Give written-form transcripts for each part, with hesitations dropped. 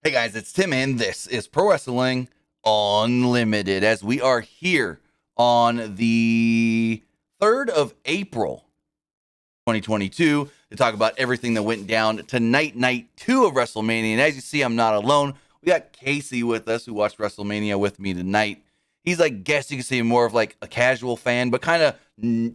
Hey guys, it's Tim, and this is Pro Wrestling Unlimited as we are here on the 3rd of April, 2022 to talk about everything that went down tonight, night 2 of WrestleMania. And as you see, I'm not alone. We got Casey with us who watched WrestleMania with me tonight. He's like, guess you can say more of like a casual fan, but kind of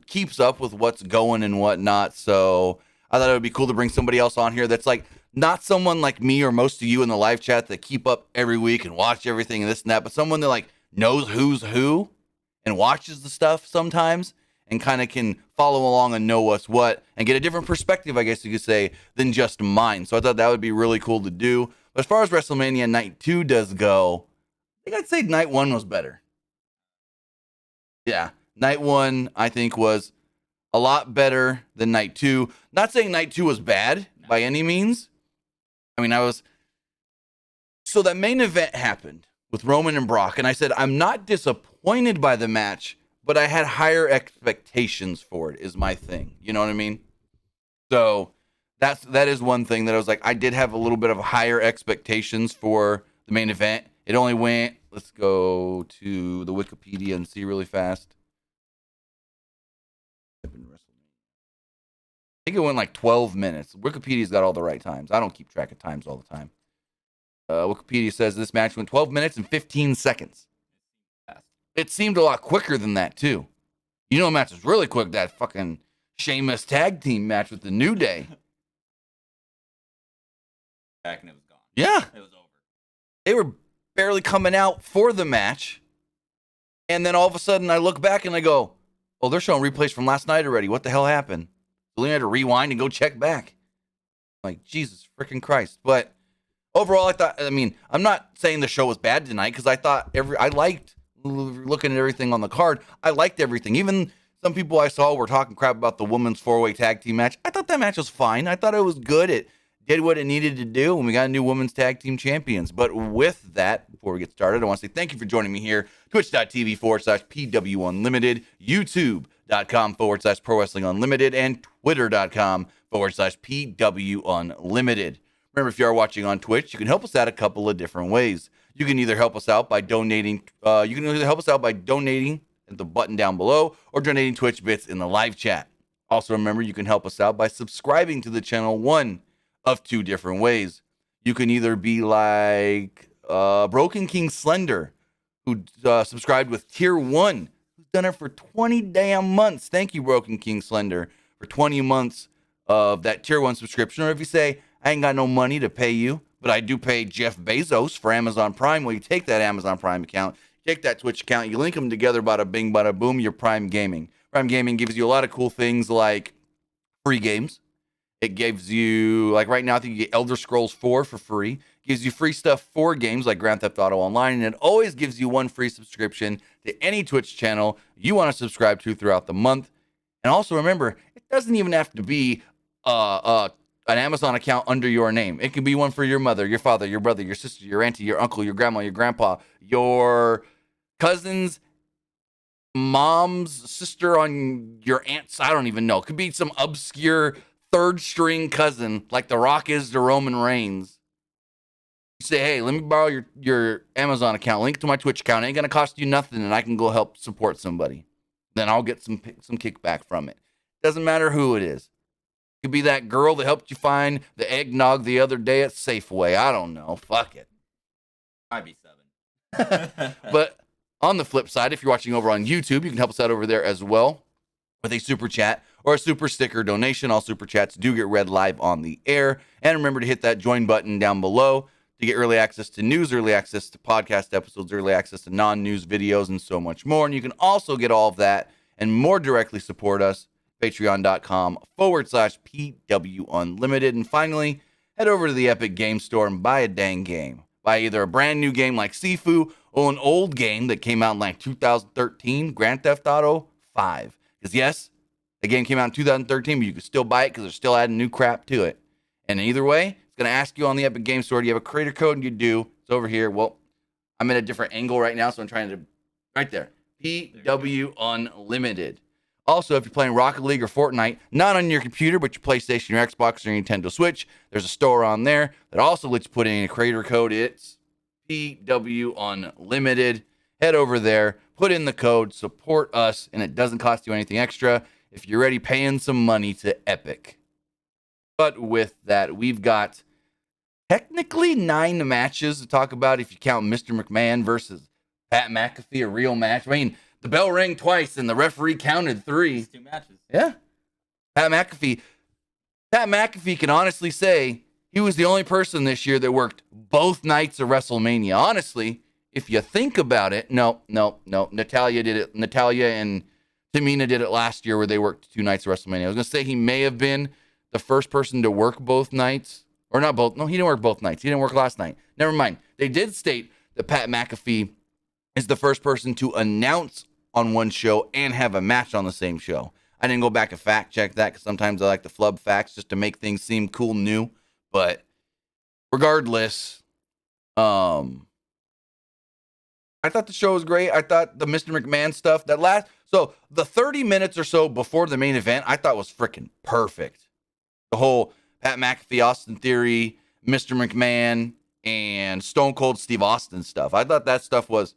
keeps up with what's going and whatnot. So I thought it would be cool to bring somebody else on here that's like, not someone like me or most of you in the live chat that keep up every week and watch everything and this and that, but someone that like knows who's who and watches the stuff sometimes and kind of can follow along and know what's what and get a different perspective, I guess you could say, than just mine. So I thought that would be really cool to do. But as far as WrestleMania Night 2 does go, I think I'd say Night 1 was better. Yeah, Night 1 I think was a lot better than Night 2. Not saying Night 2 was bad by any means. I mean, so that main event happened with Roman and Brock, and I said, I'm not disappointed by the match, but I had higher expectations for it, is my thing. You know what I mean? So that is one thing that I was like, I did have a little bit of higher expectations for the main event. It only went, let's go to the Wikipedia and see really fast. I think it went like 12 minutes. Wikipedia's got all the right times. I don't keep track of times all the time. Wikipedia says this match went 12 minutes and 15 seconds. It seemed a lot quicker than that, too. You know, a match was really quick, that fucking Sheamus tag team match with the New Day. Back and it was gone. Yeah. It was over. They were barely coming out for the match. And then all of a sudden I look back and I go, oh, they're showing replays from last night already. What the hell happened? So we had to rewind and go check back. Like, Jesus freaking Christ. But overall, I'm not saying the show was bad tonight because I liked looking at everything on the card. I liked everything. Even some people I saw were talking crap about the women's 4-way tag team match. I thought that match was fine. I thought it was good. It did what it needed to do, and we got new women's tag team champions. But with that, before we get started, I want to say thank you for joining me here. Twitch.tv/PW Unlimited, YouTube.com/Pro Wrestling Unlimited, and Twitter.com/PW Unlimited. Remember, if you are watching on Twitch, you can help us out a couple of different ways. You can either help us out by donating. At the button down below, or donating Twitch bits in the live chat. Also, remember, you can help us out by subscribing to the channel one of two different ways. You can either be like Broken King Slender, who subscribed with Tier 1, who's done it for 20 damn months. Thank you, Broken King Slender, for 20 months of that Tier 1 subscription. Or if you say, I ain't got no money to pay you, but I do pay Jeff Bezos for Amazon Prime, well, you take that Amazon Prime account, take that Twitch account, you link them together, bada bing, bada boom, you're Prime Gaming. Prime Gaming gives you a lot of cool things like free games. It gives you, like right now, I think you get Elder Scrolls 4 for free. It gives you free stuff for games like Grand Theft Auto Online. And it always gives you one free subscription to any Twitch channel you want to subscribe to throughout the month. And also remember, it doesn't even have to be an Amazon account under your name. It can be one for your mother, your father, your brother, your sister, your auntie, your uncle, your grandma, your grandpa, your cousins, mom's sister on your aunt's. I don't even know. It could be some obscure third string cousin like The Rock is to Roman Reigns. You say, hey, let me borrow your Amazon account, link to my Twitch account. It ain't gonna cost you nothing, and I can go help support somebody. Then I'll get some kickback from it. Doesn't matter who it is. It could be that girl that helped you find the eggnog the other day at Safeway. I don't know. Fuck it. Might be 7. But on the flip side, if you're watching over on YouTube, you can help us out over there as well with a super chat or a super sticker donation. All super chats do get read live on the air. And remember to hit that join button down below to get early access to news, early access to podcast episodes, early access to non-news videos, and so much more. And you can also get all of that and more directly support us, patreon.com/PW Unlimited. And finally, head over to the Epic Game Store and buy a dang game. Buy either a brand new game like Sifu or an old game that came out in like 2013, Grand Theft Auto 5. Because yes, the game came out in 2013, but you can still buy it because they're still adding new crap to it. And either way, it's going to ask you on the Epic Game Store, do you have a creator code? And you do. It's over here. Well, I'm in a different angle right now, so I'm trying to, right there. PW Unlimited. Also, if you're playing Rocket League or Fortnite, not on your computer, but your PlayStation, your Xbox, or your Nintendo Switch, there's a store on there that also lets you put in a creator code. It's PW Unlimited. Head over there, put in the code, support us, and it doesn't cost you anything extra if you're already paying some money to Epic. But with that, we've got technically 9 matches to talk about if you count Mr. McMahon versus Pat McAfee, a real match. I mean, the bell rang twice and the referee counted 3. It's 2 matches. Yeah. Pat McAfee can honestly say he was the only person this year that worked both nights of WrestleMania. Honestly, if you think about it, no. Natalya did it. Natalya and Tamina did it last year where they worked 2 nights of WrestleMania. I was going to say he may have been the first person to work both nights. Or not both. No, he didn't work both nights. He didn't work last night. Never mind. They did state that Pat McAfee is the first person to announce on one show and have a match on the same show. I didn't go back and fact check that because sometimes I like to flub facts just to make things seem cool and new. But regardless, I thought the show was great. I thought the Mr. McMahon stuff, so the 30 minutes or so before the main event, I thought was freaking perfect. The whole Pat McAfee, Austin Theory, Mr. McMahon, and Stone Cold Steve Austin stuff. I thought that stuff was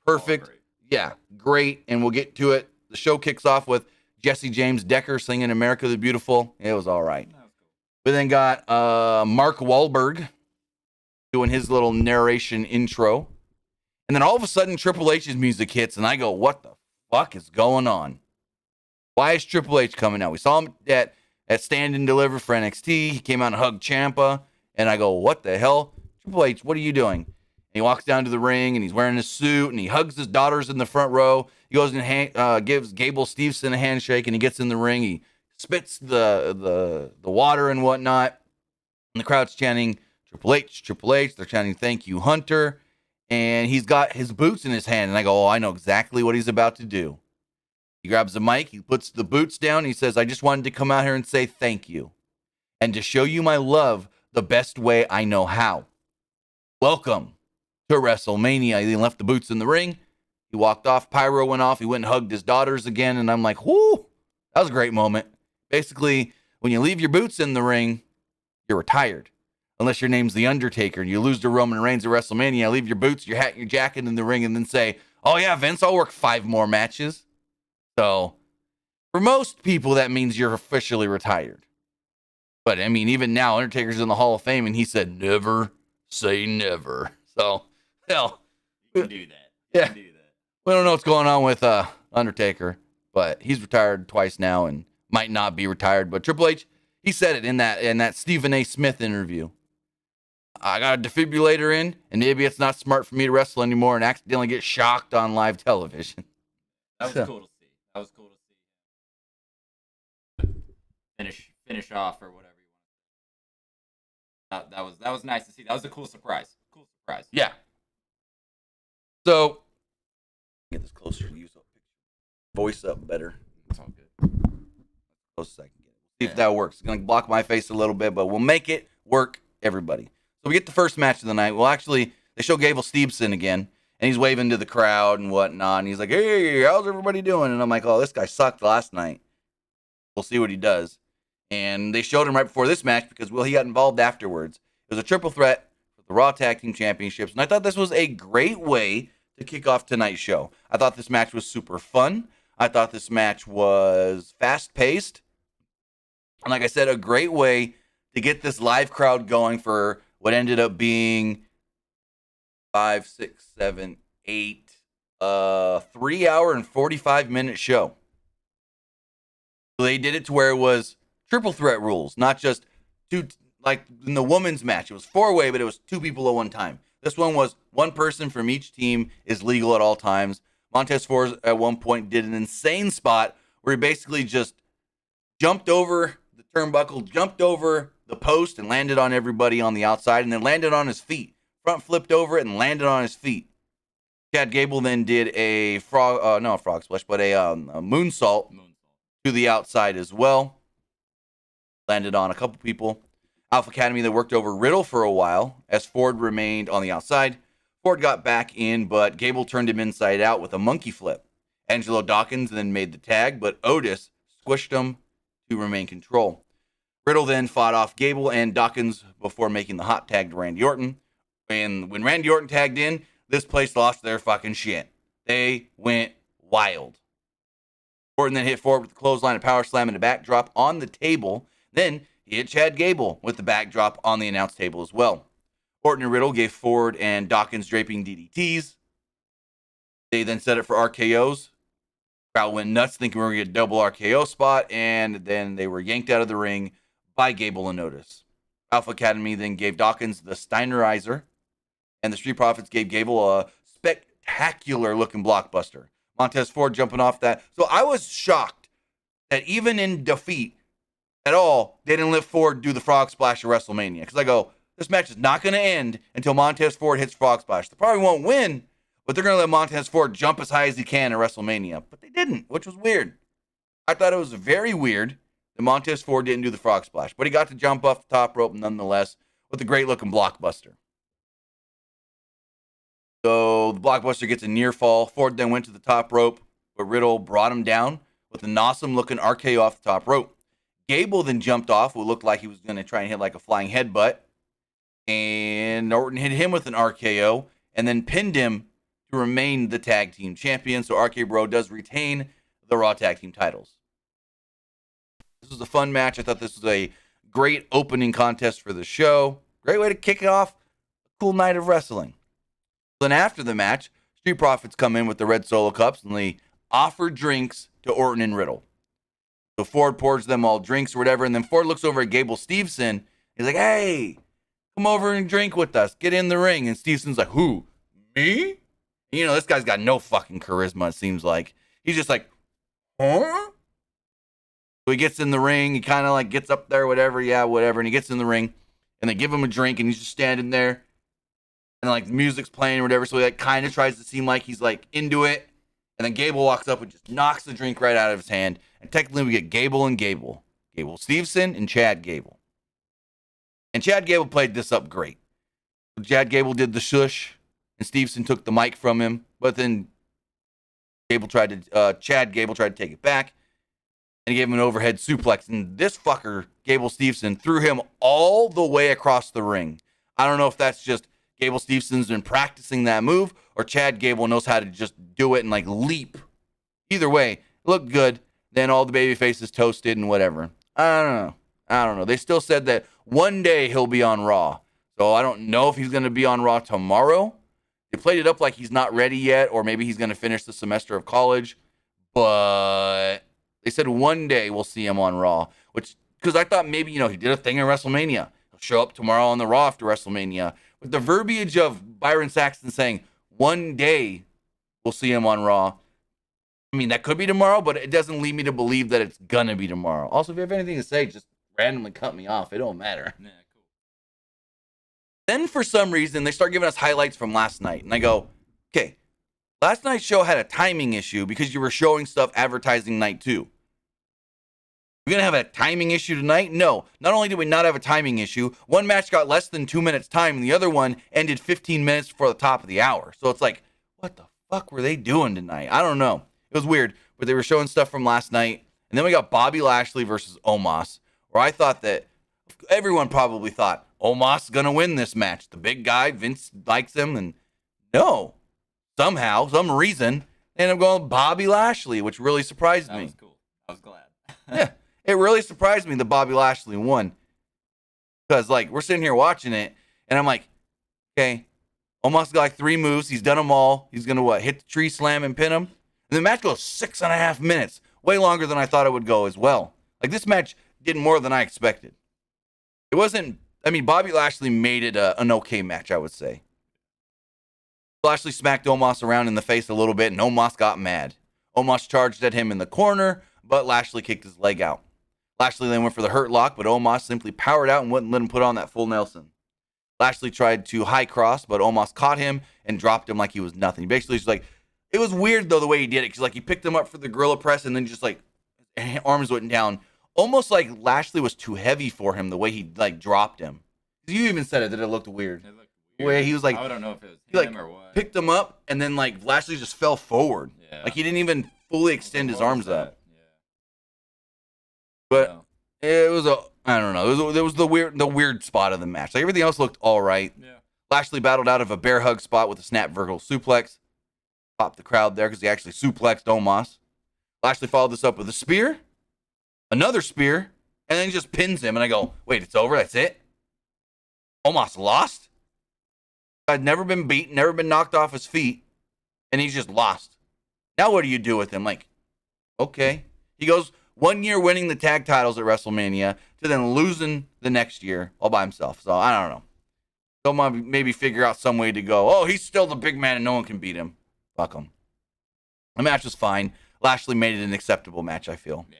perfect. Great. Yeah, great. And we'll get to it. The show kicks off with Jesse James Decker singing America the Beautiful. It was all right. That was cool. We then got Mark Wahlberg doing his little narration intro. And then all of a sudden, Triple H's music hits, and I go, what the fuck is going on? Why is Triple H coming out? We saw him at Stand and Deliver for NXT. He came out and hugged Ciampa, and I go, what the hell? Triple H, what are you doing? And he walks down to the ring, and he's wearing a suit, and he hugs his daughters in the front row. He goes and gives Gable Steveson a handshake, and he gets in the ring. He spits the water and whatnot, and the crowd's chanting, Triple H, Triple H. They're chanting, thank you, Hunter. And he's got his boots in his hand, and I go, oh, I know exactly what he's about to do. He grabs the mic, he puts the boots down, and he says, I just wanted to come out here and say thank you, and to show you my love the best way I know how. Welcome to WrestleMania. He then left the boots in the ring. He walked off. Pyro went off. He went and hugged his daughters again, and I'm like, whoo, that was a great moment. Basically, when you leave your boots in the ring, you're retired. Unless your name's The Undertaker and you lose to Roman Reigns at WrestleMania, leave your boots, your hat, and your jacket in the ring, and then say, oh yeah, Vince, I'll work 5 more matches. So, for most people, that means you're officially retired. But, I mean, even now, Undertaker's in the Hall of Fame, and he said, never say never. So, hell. You can do that. Yeah. We don't know what's going on with Undertaker, but he's retired twice now and might not be retired. But Triple H, he said it in that Stephen A. Smith interview. I got a defibrillator in, and maybe it's not smart for me to wrestle anymore and accidentally get shocked on live television. That was cool to see. That was cool to see. Finish off or whatever you want. That was nice to see. That was a cool surprise. Cool surprise. Yeah. So get this closer to use voice up better. It's all good. Close as I can get it. See if that works. It's gonna block my face a little bit, but we'll make it work, everybody. So we get the first match of the night. Well, actually, they show Gable Steveson again, and he's waving to the crowd and whatnot, and he's like, hey, how's everybody doing? And I'm like, oh, this guy sucked last night. We'll see what he does. And they showed him right before this match because, well, he got involved afterwards. It was a triple threat for the Raw Tag Team Championships, and I thought this was a great way to kick off tonight's show. I thought this match was super fun. I thought this match was fast-paced. And like I said, a great way to get this live crowd going for what ended up being 5, 6, 7, 8, 3 hour and 45-minute show. So they did it to where it was triple threat rules, not just two, like in the women's match. It was 4-way, but it was 2 people at one time. This one was 1 person from each team is legal at all times. Montez Ford at one point did an insane spot where he basically just jumped over the turnbuckle, jumped over the post, and landed on everybody on the outside, and then landed on his feet. Front flipped over it and landed on his feet. Chad Gable then did a frog splash, but a moonsault to the outside as well. Landed on a couple people. Alpha Academy that worked over Riddle for a while as Ford remained on the outside. Ford got back in, but Gable turned him inside out with a monkey flip. Angelo Dawkins then made the tag, but Otis squished him to remain control. Riddle then fought off Gable and Dawkins before making the hot tag to Randy Orton. And when Randy Orton tagged in, this place lost their fucking shit. They went wild. Orton then hit forward with the clothesline and power slam and a backdrop on the table. Then he hit Chad Gable with the backdrop on the announce table as well. Orton and Riddle gave Ford and Dawkins draping DDTs. They then set it for RKOs. Crowd went nuts thinking we were going to get a double RKO spot, and then they were yanked out of the ring by Gable and Otis. Alpha Academy then gave Dawkins the Steinerizer, and the Street Profits gave Gable a spectacular-looking blockbuster. Montez Ford jumping off that. So I was shocked that even in defeat at all, they didn't let Ford do the frog splash at WrestleMania. Because I go, this match is not going to end until Montez Ford hits frog splash. They probably won't win, but they're going to let Montez Ford jump as high as he can at WrestleMania. But they didn't, which was weird. I thought it was very weird that Montez Ford didn't do the frog splash. But he got to jump off the top rope nonetheless with a great-looking blockbuster. So the blockbuster gets a near fall. Ford then went to the top rope, but Riddle brought him down with an awesome-looking RKO off the top rope. Gable then jumped off what looked like he was going to try and hit like a flying headbutt. And Orton hit him with an RKO and then pinned him to remain the tag team champion. So RK Bro does retain the Raw tag team titles. This was a fun match. I thought this was a great opening contest for the show. Great way to kick it off. A cool night of wrestling. Then after the match, Street Profits come in with the red Solo Cups and they offer drinks to Orton and Riddle. So Ford pours them all drinks or whatever, and then Ford looks over at Gable Steveson. He's like, hey, come over and drink with us. Get in the ring. And Stevenson's like, who? Me? You know, this guy's got no fucking charisma, it seems like. He's just like, huh? So he gets in the ring. He kind of like gets up there, whatever. Yeah, whatever. And he gets in the ring, and they give him a drink, and he's just standing there. And like the music's playing or whatever, so he like kind of tries to seem like he's like into it. And then Gable walks up and just knocks the drink right out of his hand. And technically we get Gable and Gable. Gable Steveson and Chad Gable. And Chad Gable played this up great. Chad Gable did the shush, and Steveson took the mic from him. But then Chad Gable tried to take it back. And he gave him an overhead suplex. And this fucker, Gable Steveson, threw him all the way across the ring. I don't know if that's just Gable Stevenson's been practicing that move, or Chad Gable knows how to just do it and like leap. Either way, it looked good. Then all the baby faces toasted and whatever. I don't know. They still said that one day he'll be on Raw. So I don't know if he's going to be on Raw tomorrow. They played it up like he's not ready yet, or maybe he's going to finish the semester of college. But they said one day we'll see him on Raw, which, because I thought maybe, he did a thing in WrestleMania. He'll show up tomorrow on the Raw after WrestleMania. With the verbiage of Byron Saxton saying, one day we'll see him on Raw. I mean, that could be tomorrow, but it doesn't lead me to believe that it's going to be tomorrow. Also, if you have anything to say, just randomly cut me off. It don't matter. Yeah, cool. Then, for some reason, they start giving us highlights from last night. And I go, okay, last night's show had a timing issue because you were showing stuff advertising night 2. We're going to have a timing issue tonight? No. Not only did we not have a timing issue, one match got less than 2 minutes time, and the other one ended 15 minutes before the top of the hour. So it's like, what the fuck were they doing tonight? I don't know. It was weird, but they were showing stuff from last night. And then we got Bobby Lashley versus Omos, where I thought that everyone probably thought Omos is going to win this match. The big guy, Vince likes him, and no. Somehow, some reason, they ended up going with Bobby Lashley, which really surprised me. That was cool. I was glad. Yeah. It really surprised me that Bobby Lashley won. Because, we're sitting here watching it, and I'm like, okay, Omos got 3 moves. He's done them all. He's going to, hit the tree slam and pin him? And the match goes 6.5 minutes. Way longer than I thought it would go as well. This match did more than I expected. It wasn't, Bobby Lashley made it an okay match, I would say. Lashley smacked Omos around in the face a little bit, and Omos got mad. Omos charged at him in the corner, but Lashley kicked his leg out. Lashley then went for the hurt lock, but Omos simply powered out and wouldn't let him put on that full Nelson. Lashley tried to high cross, but Omos caught him and dropped him like he was nothing. Basically, just it was weird though the way he did it, because he picked him up for the gorilla press and then just arms went down, almost like Lashley was too heavy for him the way he dropped him. You even said it that it looked weird. It looked weird. Where he was I don't know if it was him or what. Picked him up and then Lashley just fell forward. Yeah. He didn't even fully extend his arms up. Yeah. But it was I don't know. It was the weird spot of the match. Like everything else looked all right. Yeah. Lashley battled out of a bear hug spot with a snap vertical suplex. Popped the crowd there because he actually suplexed Omos. Lashley followed this up with a spear, another spear, and then he just pins him. And I go, wait, it's over? That's it? Omos lost? I'd never been beaten, never been knocked off his feet, and he's just lost. Now what do you do with him? Like, okay. He goes 1 year winning the tag titles at WrestleMania to then losing the next year all by himself. So I don't know. They'll maybe figure out some way to go, oh, he's still the big man and no one can beat him. Fuck him. The match was fine. Lashley made it an acceptable match, I feel. Yeah.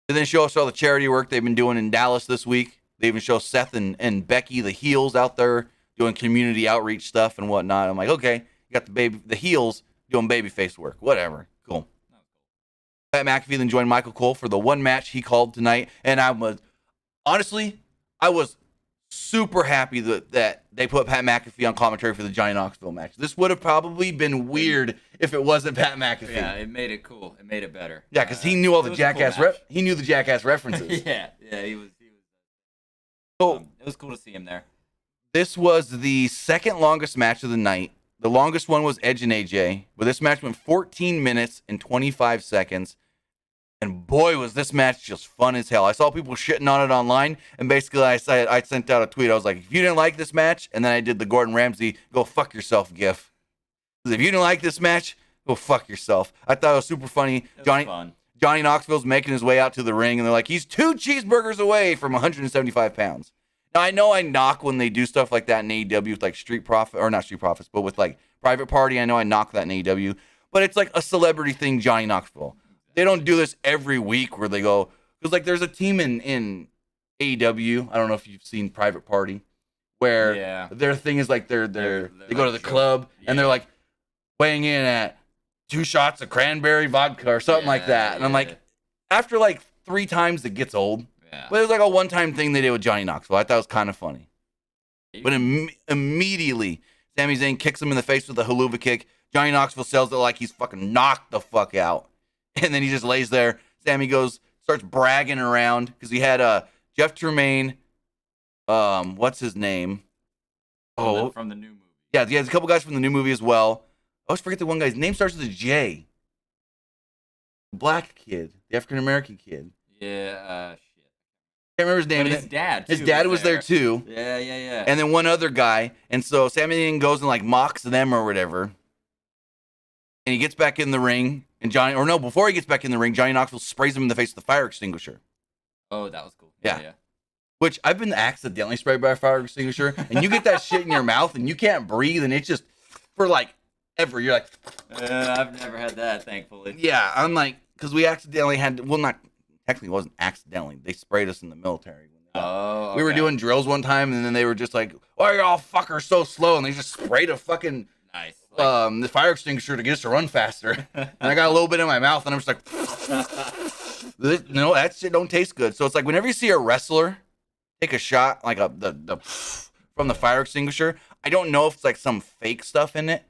They then show us all the charity work they've been doing in Dallas this week. They even show Seth and Becky, the heels, out there doing community outreach stuff and whatnot. I'm like, okay, you got the heels doing babyface work. Whatever. Cool. Pat McAfee then joined Michael Cole for the one match he called tonight. And I was super happy that they put Pat McAfee on commentary for the Johnny Knoxville match. This would have probably been weird if it wasn't Pat McAfee. Yeah, it made it cool. It made it better. Yeah, because he knew all the jackass he knew the jackass references. yeah, he was. So It was cool to see him there. this was the second longest match of the night. The longest one was Edge and AJ, but this match went 14 minutes and 25 seconds. And boy, was this match just fun as hell. I saw people shitting on it online, and basically I sent out a tweet. I was like, if you didn't like this match, and then I did the Gordon Ramsay, go fuck yourself gif. Because if you didn't like this match, go fuck yourself. I thought it was super funny. Johnny Knoxville's making his way out to the ring, and they're like, he's 2 cheeseburgers away from 175 pounds. Now, I know I knock when they do stuff like that in AEW with like Street Profit, or not Street Profits, but with like Private Party. I know I knock that in AEW, but it's like a celebrity thing, Johnny Knoxville. They don't do this every week where they go, because like there's a team in AEW. I don't know if you've seen Private Party, where their thing is like they go to the club and they're like weighing in at 2 shots of cranberry vodka or something like that. And I'm like, after like 3 times it gets old. Yeah. But it was like a one-time thing they did with Johnny Knoxville. I thought it was kind of funny. But immediately, Sami Zayn kicks him in the face with a haluva kick. Johnny Knoxville sells it like he's fucking knocked the fuck out. And then he just lays there. Sami starts bragging around because he had Jeff Tremaine. What's his name? From the new movie. Yeah, he has a couple guys from the new movie as well. I always forget the one guy's name starts with a J. The black kid, the African American kid. Yeah, shit. Can't remember his name. But his dad. His dad was there too. Yeah. And then one other guy, and so Sami Zayn goes and like mocks them or whatever. And he gets back in the ring. And before he gets back in the ring, Johnny Knoxville sprays him in the face with a fire extinguisher. Oh, that was cool. Yeah. Which I've been accidentally sprayed by a fire extinguisher, and you get that shit in your mouth, and you can't breathe, and it's just for like ever. You're like, I've never had that, thankfully. Yeah, I'm like, because we accidentally not technically it wasn't accidentally. They sprayed us in the military. Okay. We were doing drills one time, and then they were just like, "Why are y'all fuckers so slow?" And they just sprayed a fucking the fire extinguisher to get us to run faster. And I got a little bit in my mouth, and I'm just like, no, that shit don't taste good. So it's like whenever you see a wrestler take a shot like the from the fire extinguisher, I don't know if it's like some fake stuff in it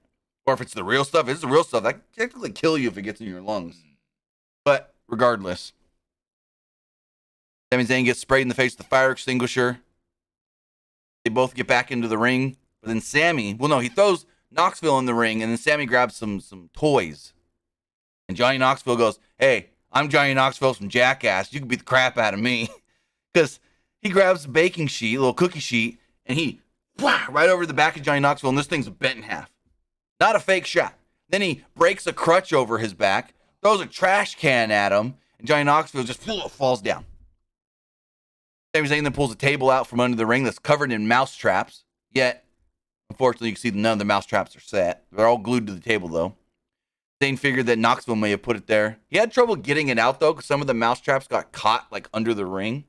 or if it's the real stuff. If it's the real stuff, that can technically kill you if it gets in your lungs. But regardless, Sami Zayn gets sprayed in the face with the fire extinguisher. They both get back into the ring, but then he throws Knoxville in the ring, and then Sami grabs some toys. And Johnny Knoxville goes, "Hey, I'm Johnny Knoxville from Jackass. You can beat the crap out of me." Because he grabs a baking sheet, a little cookie sheet, and he right over the back of Johnny Knoxville, and this thing's bent in half. Not a fake shot. Then he breaks a crutch over his back, throws a trash can at him, and Johnny Knoxville just falls down. Sami Zayn then pulls a table out from under the ring that's covered in mouse traps, yet unfortunately, you can see none of the mouse traps are set. They're all glued to the table, though. Zayn figured that Knoxville may have put it there. He had trouble getting it out, though, because some of the mouse traps got caught, like, under the ring.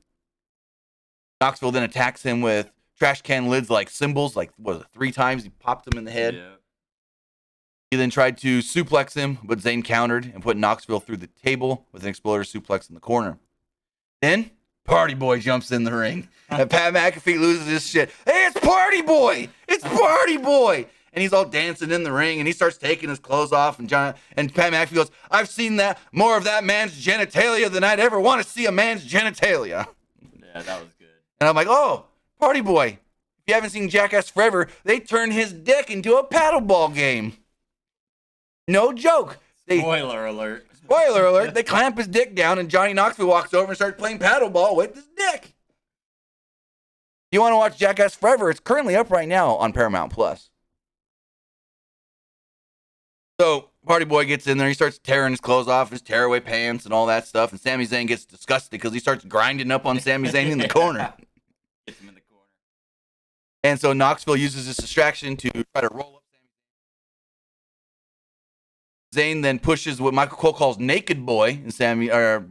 Knoxville then attacks him with trash can lids like symbols, like, 3 times? He popped him in the head. Yeah. He then tried to suplex him, but Zayn countered and put Knoxville through the table with an exploder suplex in the corner. Then Party Boy jumps in the ring, and Pat McAfee loses his shit. Hey, it's Party Boy! It's Party Boy! and he's all dancing in the ring, and he starts taking his clothes off, and Pat McAfee goes, "I've seen that more of that man's genitalia than I'd ever want to see a man's genitalia." Yeah, that was good. And I'm like, "Oh, Party Boy, if you haven't seen Jackass Forever, they turn his dick into a paddleball game. No joke. Spoiler alert. Spoiler alert, they clamp his dick down, and Johnny Knoxville walks over and starts playing paddleball with his dick. You want to watch Jackass Forever? It's currently up right now on Paramount Plus. So Party Boy gets in there. He starts tearing his clothes off, his tearaway pants and all that stuff. And Sami Zayn gets disgusted because he starts grinding up on Sami Zayn in the corner. Gets him in the corner. And so Knoxville uses this distraction to try to roll up Sami Zayn. Zayn then pushes what Michael Cole calls Naked Boy. And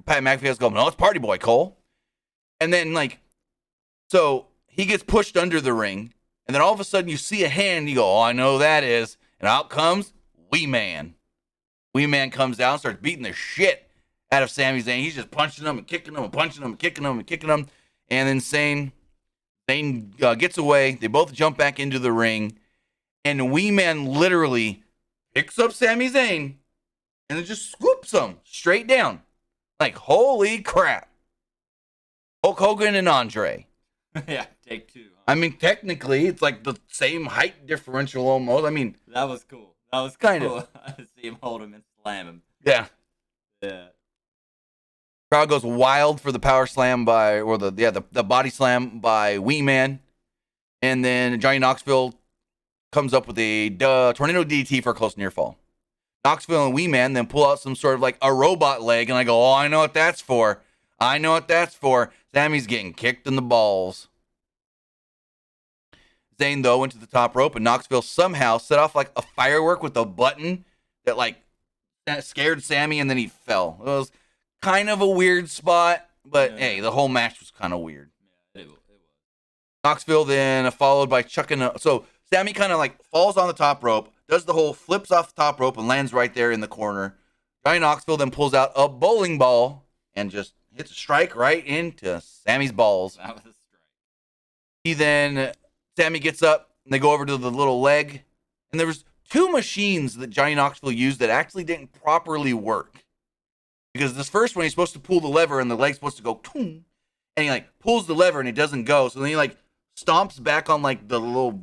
Pat McAfee has to go, "No, it's Party Boy, Cole." And then, so he gets pushed under the ring. And then all of a sudden you see a hand. And you go, "Oh, I know who that is." And out comes Wee Man. Wee Man comes out and starts beating the shit out of Sami Zayn. He's just punching him and kicking him and punching him and kicking him and kicking him. And then Zayn gets away. They both jump back into the ring. And Wee Man literally picks up Sami Zayn and then just swoops him straight down. Like, holy crap. Hulk Hogan and Andre. Yeah, take two. Huh? I mean, technically, it's like the same height differential almost. I mean, that was cool. That was kind cool. of. To see him hold him and slam him. Yeah. Yeah. Crowd goes wild for the power slam the body slam by Wee Man. And then Johnny Knoxville comes up with a tornado DDT for a close near fall. Knoxville and Wee Man then pull out some sort of like a robot leg, and I go, "Oh, I know what that's for. I know what that's for." Sammy's getting kicked in the balls. Zayn, though, went to the top rope, and Knoxville somehow set off like a firework with a button that scared Sami, and then he fell. It was kind of a weird spot, but hey, the whole match was kind of weird. Yeah, it was. Knoxville then followed by so Sami kind of falls on the top rope, does the whole flips off the top rope and lands right there in the corner. Johnny Knoxville then pulls out a bowling ball and just hits a strike right into Sammy's balls. That was a strike. Sami gets up and they go over to the little leg, and there was two machines that Johnny Knoxville used that actually didn't properly work. Because this first one, he's supposed to pull the lever and the leg's supposed to go, boom, and he pulls the lever and it doesn't go. So then he stomps back on the little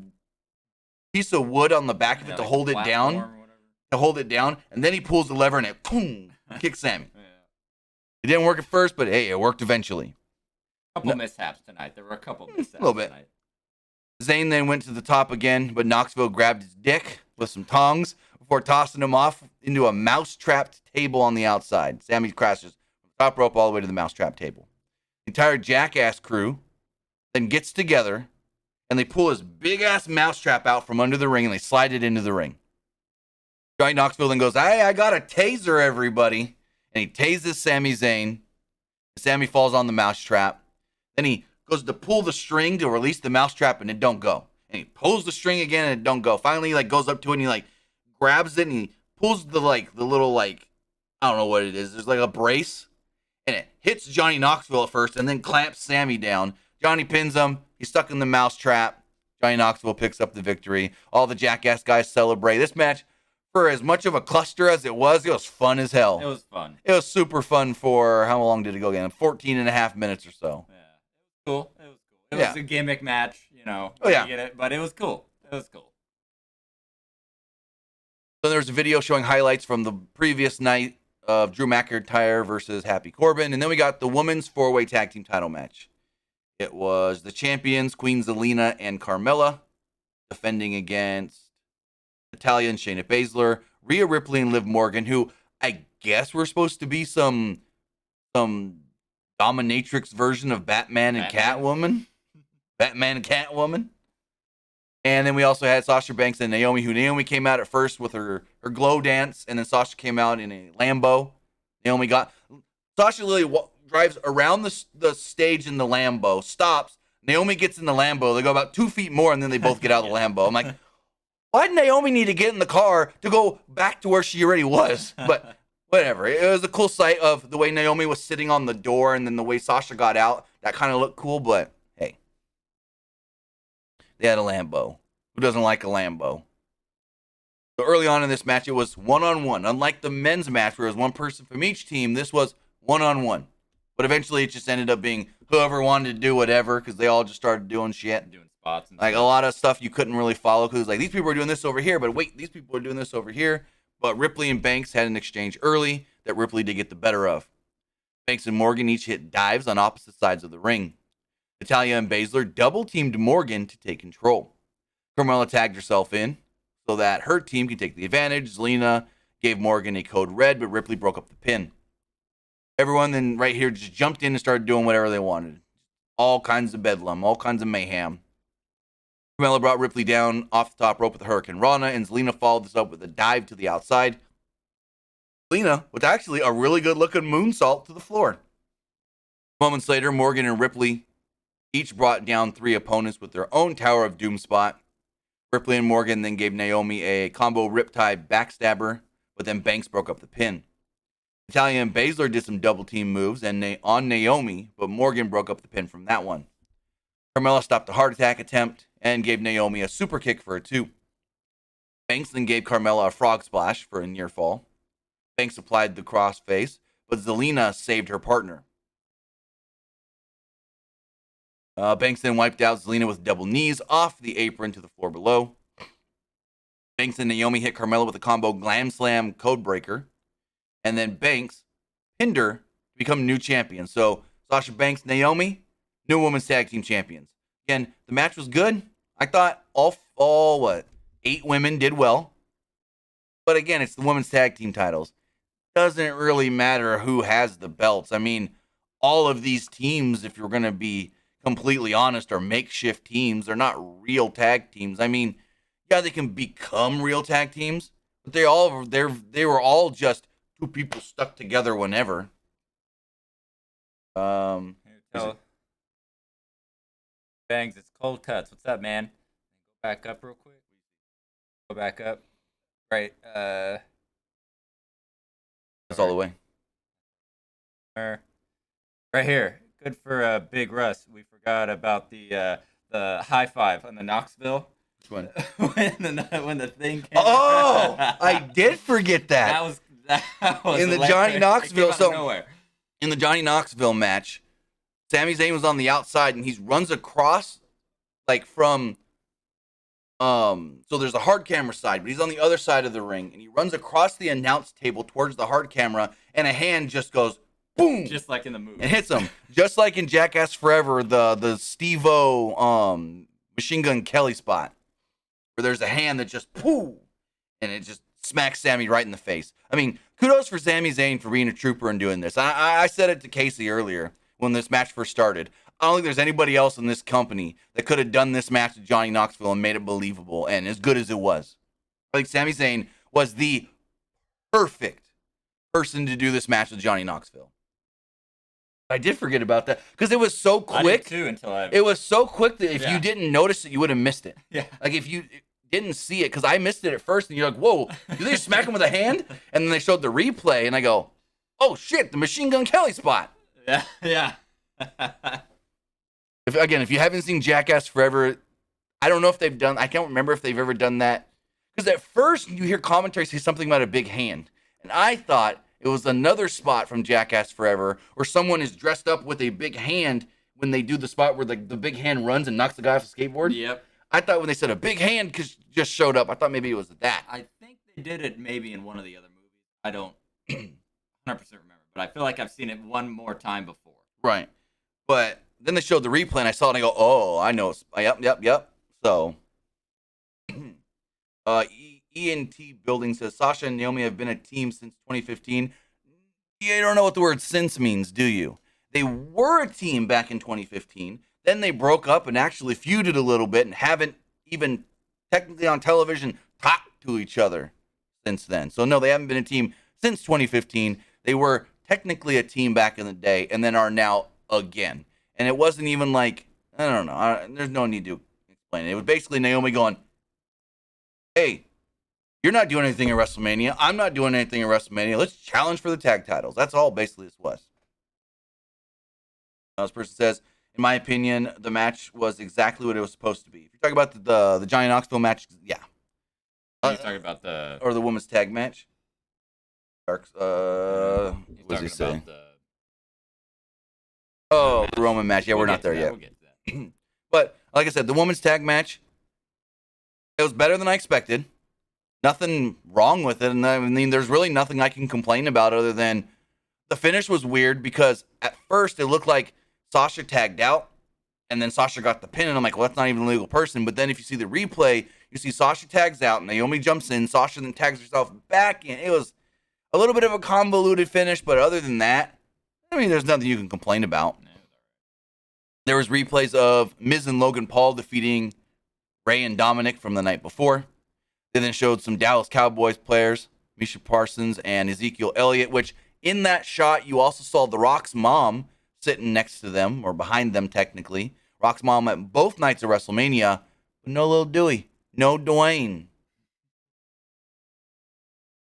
piece of wood on the back of it to hold it down. And then he pulls the lever and it boom, kicks Sami. Yeah. It didn't work at first, but hey, it worked eventually. Couple mishaps tonight. There were a couple mishaps a little bit. tonight. Zayn then went to the top again, but Knoxville grabbed his dick with some tongs before tossing him off into a mouse-trapped table on the outside. Sami crashes from the top rope all the way to the mouse-trap table. The entire Jackass crew then gets together, and they pull his big-ass mousetrap out from under the ring, and they slide it into the ring. Johnny Knoxville then goes, "Hey, I got a taser, everybody." And he tases Sami Zayn. Sami falls on the mousetrap. Then he goes to pull the string to release the mousetrap, and it don't go. And he pulls the string again, and it don't go. Finally, he goes up to it, and he grabs it, and he pulls the little I don't know what it is. There's a brace, and it hits Johnny Knoxville at first, and then clamps Sami down. Johnny pins him. He's stuck in the mousetrap. Johnny Knoxville picks up the victory. All the Jackass guys celebrate. This match, for as much of a cluster as it was fun as hell. It was fun. It was super fun for, how long did it go again? 14 and a half minutes or so. Yeah. Cool. It was cool. It was a gimmick match, Oh, yeah. Get it, but it was cool. It was cool. So there's a video showing highlights from the previous night of Drew McIntyre versus Happy Corbin. And then we got the women's 4-way tag team title match. It was the champions, Queen Zelina and Carmella, defending against Natalya and Shayna Baszler, Rhea Ripley and Liv Morgan, who I guess were supposed to be some dominatrix version of Batman and Catwoman. Batman and Catwoman. And then we also had Sasha Banks and Naomi, who Naomi came out at first with her glow dance, and then Sasha came out in a Lambo. Sasha literally drives around the stage in the Lambo, stops. Naomi gets in the Lambo. They go about 2 feet more, and then they both get out of the Lambo. I'm like, why did Naomi need to get in the car to go back to where she already was? But whatever. It was a cool sight of the way Naomi was sitting on the door, and then the way Sasha got out. That kind of looked cool, but hey. They had a Lambo. Who doesn't like a Lambo? So early on in this match, it was one-on-one. Unlike the men's match where it was one person from each team, this was one-on-one. But eventually, it just ended up being whoever wanted to do whatever because they all just started doing shit. Doing spots and Like stuff. a lot of stuff you couldn't really follow because like these people are doing this over here, but wait, these people are doing this over here. But Ripley and Banks had an exchange early that Ripley did get the better of. Banks and Morgan each hit dives on opposite sides of the ring. Natalya and Baszler double-teamed Morgan to take control. Carmella tagged herself in so that her team could take the advantage. Zelina gave Morgan a code red, but Ripley broke up the pin. Everyone then right here just jumped in and started doing whatever they wanted. All kinds of bedlam, all kinds of mayhem. Carmella brought Ripley down off the top rope with a Hurricane Rana, and Zelina followed this up with a dive to the outside. Zelina with actually a really good-looking moonsault to the floor. Moments later, Morgan and Ripley each brought down 3 opponents with their own Tower of Doom spot. Ripley and Morgan then gave Naomi a combo riptide backstabber, but then Banks broke up the pin. Natalya and Baszler did some double-team moves on Naomi, but Morgan broke up the pin from that one. Carmella stopped a heart attack attempt and gave Naomi a super kick for a 2. Banks then gave Carmella a frog splash for a near fall. Banks applied the crossface, but Zelina saved her partner. Banks then wiped out Zelina with double knees off the apron to the floor below. Banks and Naomi hit Carmella with a combo Glam Slam Codebreaker. And then Banks pinned her to become new champion. So Sasha Banks, Naomi, new women's tag team champions. Again, the match was good. I thought all 8 women did well. But again, it's the women's tag team titles. Doesn't really matter who has the belts. I mean, all of these teams, if you're going to be completely honest, are makeshift teams. They're not real tag teams. I mean, yeah, they can become real tag teams, but they were all just 2 people stuck together whenever. Bangs, it's cold cuts. What's up, man? Go back up real quick. Go back up. Right. That's all the way. Right here. Good for Big Russ. We forgot about the high five on the Knoxville. Which one? when the thing came. Oh, I did forget that. That was in the electric. Johnny Knoxville. It came out of nowhere. In the Johnny Knoxville match, Sami Zayn was on the outside and he runs across like from so there's a hard camera side, but he's on the other side of the ring and he runs across the announce table towards the hard camera and a hand just goes boom, just like in the movie, and hits him, just like in Jackass Forever, the Steve-O Machine Gun Kelly spot, where there's a hand that just pooh, and it just smacks Sami right in the face. I mean, kudos for Sami Zayn for being a trooper and doing this. I said it to Casey earlier when this match first started. I don't think there's anybody else in this company that could have done this match to Johnny Knoxville and made it believable and as good as it was. I think Sami Zayn was the perfect person to do this match with Johnny Knoxville. I did forget about that because it was so quick. I did too until it was so quick that if you didn't notice it, you would have missed it. Yeah. Like if you didn't see it, because I missed it at first, and you're like, "Whoa, did they just smack him with a hand?" And then they showed the replay, and I go, "Oh shit, the Machine Gun Kelly spot." Yeah, yeah. If you haven't seen Jackass Forever, I don't know if they've done. I can't remember if they've ever done that. Because at first you hear commentary say something about a big hand, and I thought it was another spot from Jackass Forever where someone is dressed up with a big hand when they do the spot where the big hand runs and knocks the guy off the skateboard. Yep. I thought when they said a big hand just showed up, I thought maybe it was that. I think they did it maybe in one of the other movies. I don't 100% remember, but I feel like I've seen it one more time before. Right. But then they showed the replay and I saw it and I go, "Oh, I know. Yep. So, ENT Building says, Sasha and Naomi have been a team since 2015. You don't know what the word since means, do you? They were a team back in 2015. Then they broke up and actually feuded a little bit and haven't even technically on television talked to each other since then. So, no, they haven't been a team since 2015. They were technically a team back in the day and then are now again. And it wasn't even like, I don't know. There's no need to explain it. It was basically Naomi going, "Hey, you're not doing anything at WrestleMania. I'm not doing anything at WrestleMania. Let's challenge for the tag titles." That's all basically this was. This person says, "In my opinion, the match was exactly what it was supposed to be." If you're talking about the Johnny Knoxville match, yeah. He's talking about the or the women's tag match. Dark. he's What does he talking say? about the Oh, match. the Roman match. Yeah, We'll we're get not to there that, yet. We'll get to that. But like I said, the women's tag match, it was better than I expected. Nothing wrong with it. And I mean, there's really nothing I can complain about other than the finish was weird because at first it looked like Sasha tagged out and then Sasha got the pin. And I'm like, well, that's not even a legal person. But then if you see the replay, you see Sasha tags out and Naomi jumps in. Sasha then tags herself back in. It was a little bit of a convoluted finish. But other than that, I mean, there's nothing you can complain about. There was replays of Miz and Logan Paul defeating Ray and Dominic from the night before. They then showed some Dallas Cowboys players, Misha Parsons and Ezekiel Elliott, which in that shot, you also saw The Rock's mom sitting next to them, or behind them technically. Rock's mom at both nights of WrestleMania, but no little Dewey, no Dwayne.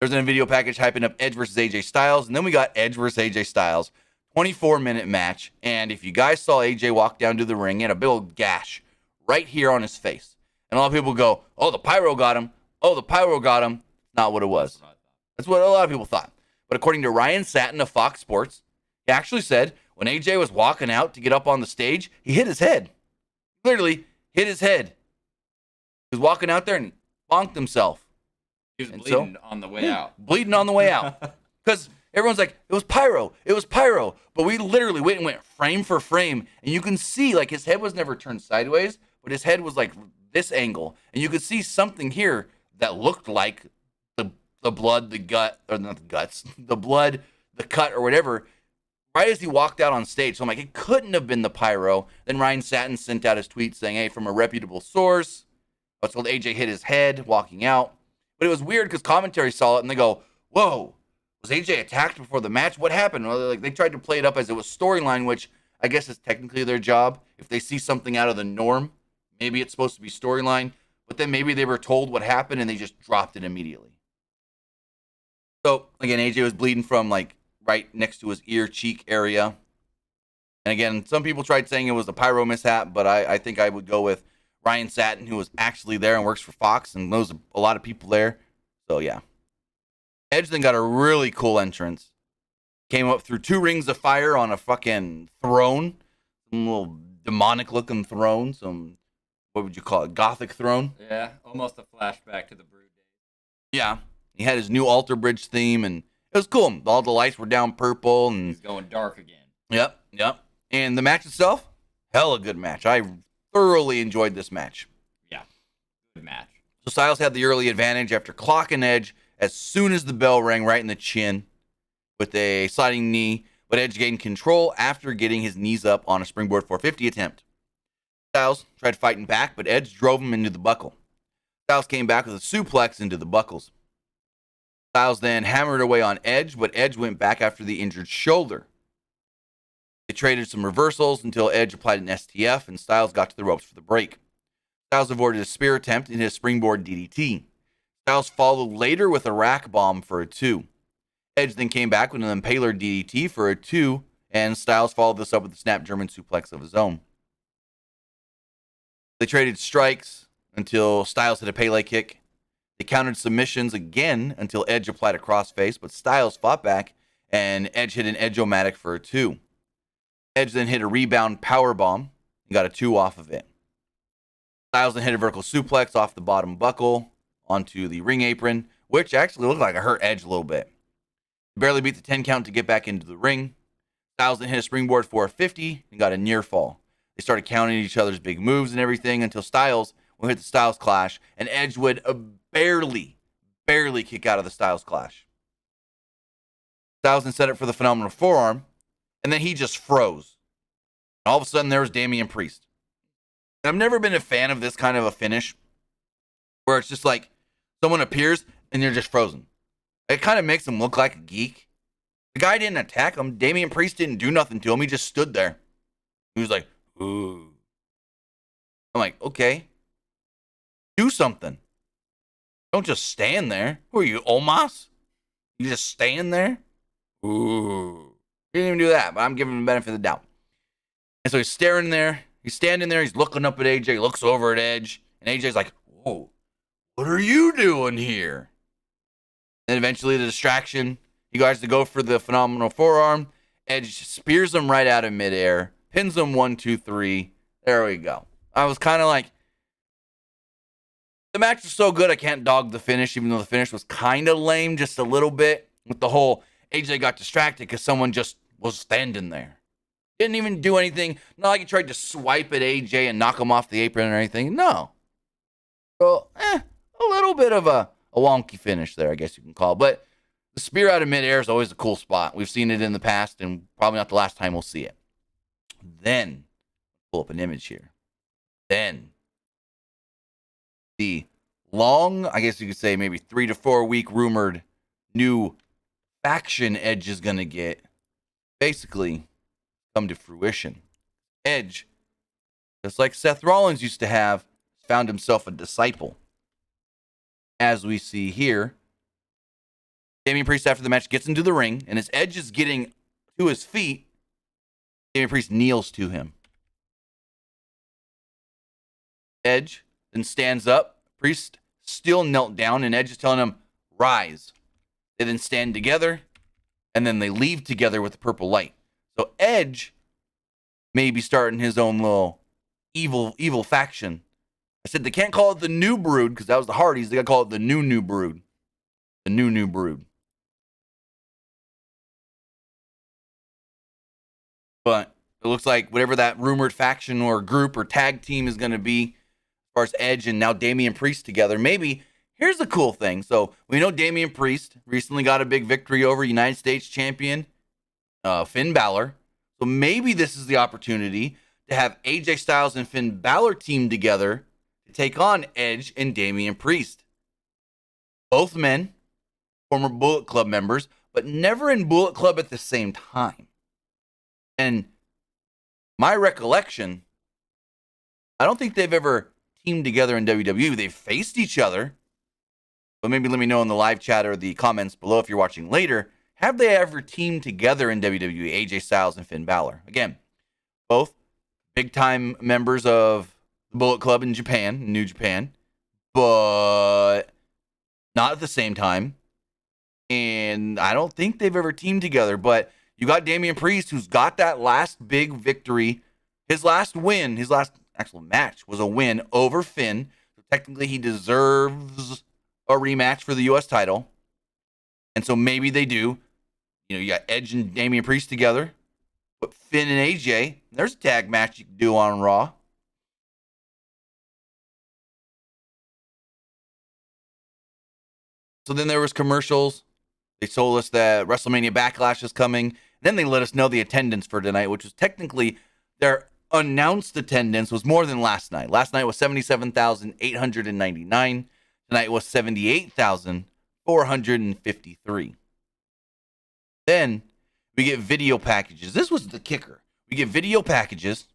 There's a video package hyping up Edge versus AJ Styles, and then we got Edge versus AJ Styles. 24-minute match, and if you guys saw AJ walk down to the ring, he had a big old gash right here on his face. And a lot of people go, oh, the pyro got him. Oh, the pyro got him. Not what it was. That's what a lot of people thought. But according to Ryan Satin of Fox Sports, he actually said when AJ was walking out to get up on the stage, he hit his head. Literally hit his head. He was walking out there and bonked himself. He was bleeding on the way out. Bleeding on the way out. Because everyone's like, it was pyro. It was pyro. But we literally went frame for frame. And you can see, like, his head was never turned sideways, but his head was like this angle. And you could see something here that looked like the blood, the gut, or not the guts, the blood, the cut, or whatever, right as he walked out on stage. So I'm like, it couldn't have been the pyro. Then Ryan Satin sent out his tweet saying, hey, from a reputable source, I was told AJ hit his head walking out. But it was weird because commentary saw it and they go, whoa, was AJ attacked before the match? What happened? Well, like, they tried to play it up as it was storyline, which I guess is technically their job. If they see something out of the norm, maybe it's supposed to be storyline, but then maybe they were told what happened and they just dropped it immediately. So, again, AJ was bleeding from, like, right next to his ear, cheek area. And again, some people tried saying it was a pyro mishap, but I think I would go with Ryan Satin, who was actually there and works for Fox and knows a lot of people there. So, yeah. Edge then got a really cool entrance. Came up through 2 rings of fire on a fucking throne. Some little demonic-looking throne. Some, what would you call it, gothic throne? Yeah, almost a flashback to the Brood days. Yeah. He had his new Alter Bridge theme, and it was cool. All the lights were down purple. And he's going dark again. Yep. And the match itself, hella good match. I thoroughly enjoyed this match. Yeah, good match. So Styles had the early advantage after clocking Edge as soon as the bell rang right in the chin with a sliding knee, but Edge gained control after getting his knees up on a springboard 450 attempt. Styles tried fighting back, but Edge drove him into the buckle. Styles came back with a suplex into the buckles. Styles then hammered away on Edge, but Edge went back after the injured shoulder. They traded some reversals until Edge applied an STF and Styles got to the ropes for the break. Styles avoided a spear attempt in his springboard DDT. Styles followed later with a rack bomb for a 2. Edge then came back with an impaler DDT for a 2, and Styles followed this up with a snap German suplex of his own. They traded strikes until Styles hit a Pele kick. They countered submissions again until Edge applied a crossface, but Styles fought back, and Edge hit an Edge-O-Matic for a 2. Edge then hit a rebound powerbomb and got a 2 off of it. Styles then hit a vertical suplex off the bottom buckle onto the ring apron, which actually looked like it hurt Edge a little bit. He barely beat the 10 count to get back into the ring. Styles then hit a springboard 450 and got a near fall. They started counting each other's big moves and everything until Styles would hit the Styles Clash, and Edge would barely kick out of the Styles Clash. Styles then set up for the phenomenal forearm, and then he just froze. And all of a sudden, there was Damian Priest. And I've never been a fan of this kind of a finish, where it's just like someone appears and they're just frozen. It kind of makes him look like a geek. The guy didn't attack him. Damian Priest didn't do nothing to him. He just stood there. He was like, ooh. I'm like, okay. Do something. Don't just stand there. Who are you, Omos? You just stand there? Ooh. He didn't even do that, but I'm giving him the benefit of the doubt. And so he's staring there. He's standing there. He's looking up at AJ. Looks over at Edge. And AJ's like, whoa. what are you doing here? And eventually the distraction, he goes to go for the phenomenal forearm. Edge spears him right out of midair, pins him 1, 2, 3. There we go. I was kind of like, the match was so good I can't dog the finish, even though the finish was kind of lame just a little bit with the whole AJ got distracted because someone just was standing there. Didn't even do anything. Not like he tried to swipe at AJ and knock him off the apron or anything. No. So, a little bit of a wonky finish there, I guess you can call it. But the spear out of midair is always a cool spot. We've seen it in the past, and probably not the last time we'll see it. Then, pull up an image here. Then, the long, I guess you could say maybe 3 to 4 week rumored new faction Edge is going to get basically come to fruition. Edge, just like Seth Rollins used to have, found himself a disciple. As we see here, Damian Priest after the match gets into the ring, and as Edge is getting to his feet, Damian Priest kneels to him. Edge then stands up. Priest still knelt down, and Edge is telling him, rise. They then stand together, and then they leave together with the purple light. So Edge may be starting his own little evil faction. I said they can't call it the New Brood because that was the Hardys. They got to call it the New Brood. The New Brood. But it looks like whatever that rumored faction or group or tag team is going to be, as far as Edge and now Damian Priest together, maybe. Here's the cool thing. So we know Damian Priest recently got a big victory over United States champion Finn Balor. So maybe this is the opportunity to have AJ Styles and Finn Balor team together to take on Edge and Damian Priest. Both men, former Bullet Club members, but never in Bullet Club at the same time. And my recollection, I don't think they've ever teamed together in WWE. They've faced each other. But maybe let me know in the live chat or the comments below if you're watching later. Have they ever teamed together in WWE, AJ Styles and Finn Balor? Again, both big-time members of the Bullet Club in Japan, New Japan, but not at the same time. And I don't think they've ever teamed together. But you got Damian Priest, who's got that last big victory. His last win, his last actual match was a win over Finn. So technically, he deserves a rematch for the U.S. title. And so maybe they do. You know, you got Edge and Damian Priest together. Put Finn and AJ. There's a tag match you can do on Raw. So then there was commercials. They told us that WrestleMania Backlash is coming. Then they let us know the attendance for tonight, which was technically their announced attendance was more than last night. Last night was 77,899. Tonight was 78,453. Then we get video packages. This was the kicker. We get video packages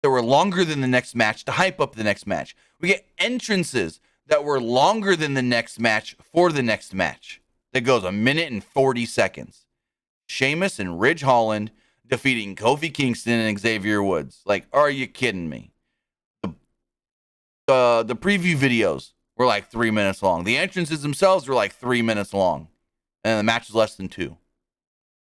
that were longer than the next match to hype up the next match. We get entrances that were longer than the next match for the next match. That goes 1 minute and 40 seconds. Sheamus and Ridge Holland defeating Kofi Kingston and Xavier Woods. Like, are you kidding me? The preview videos were like 3 minutes long. The entrances themselves were like 3 minutes long. And the match was less than 2.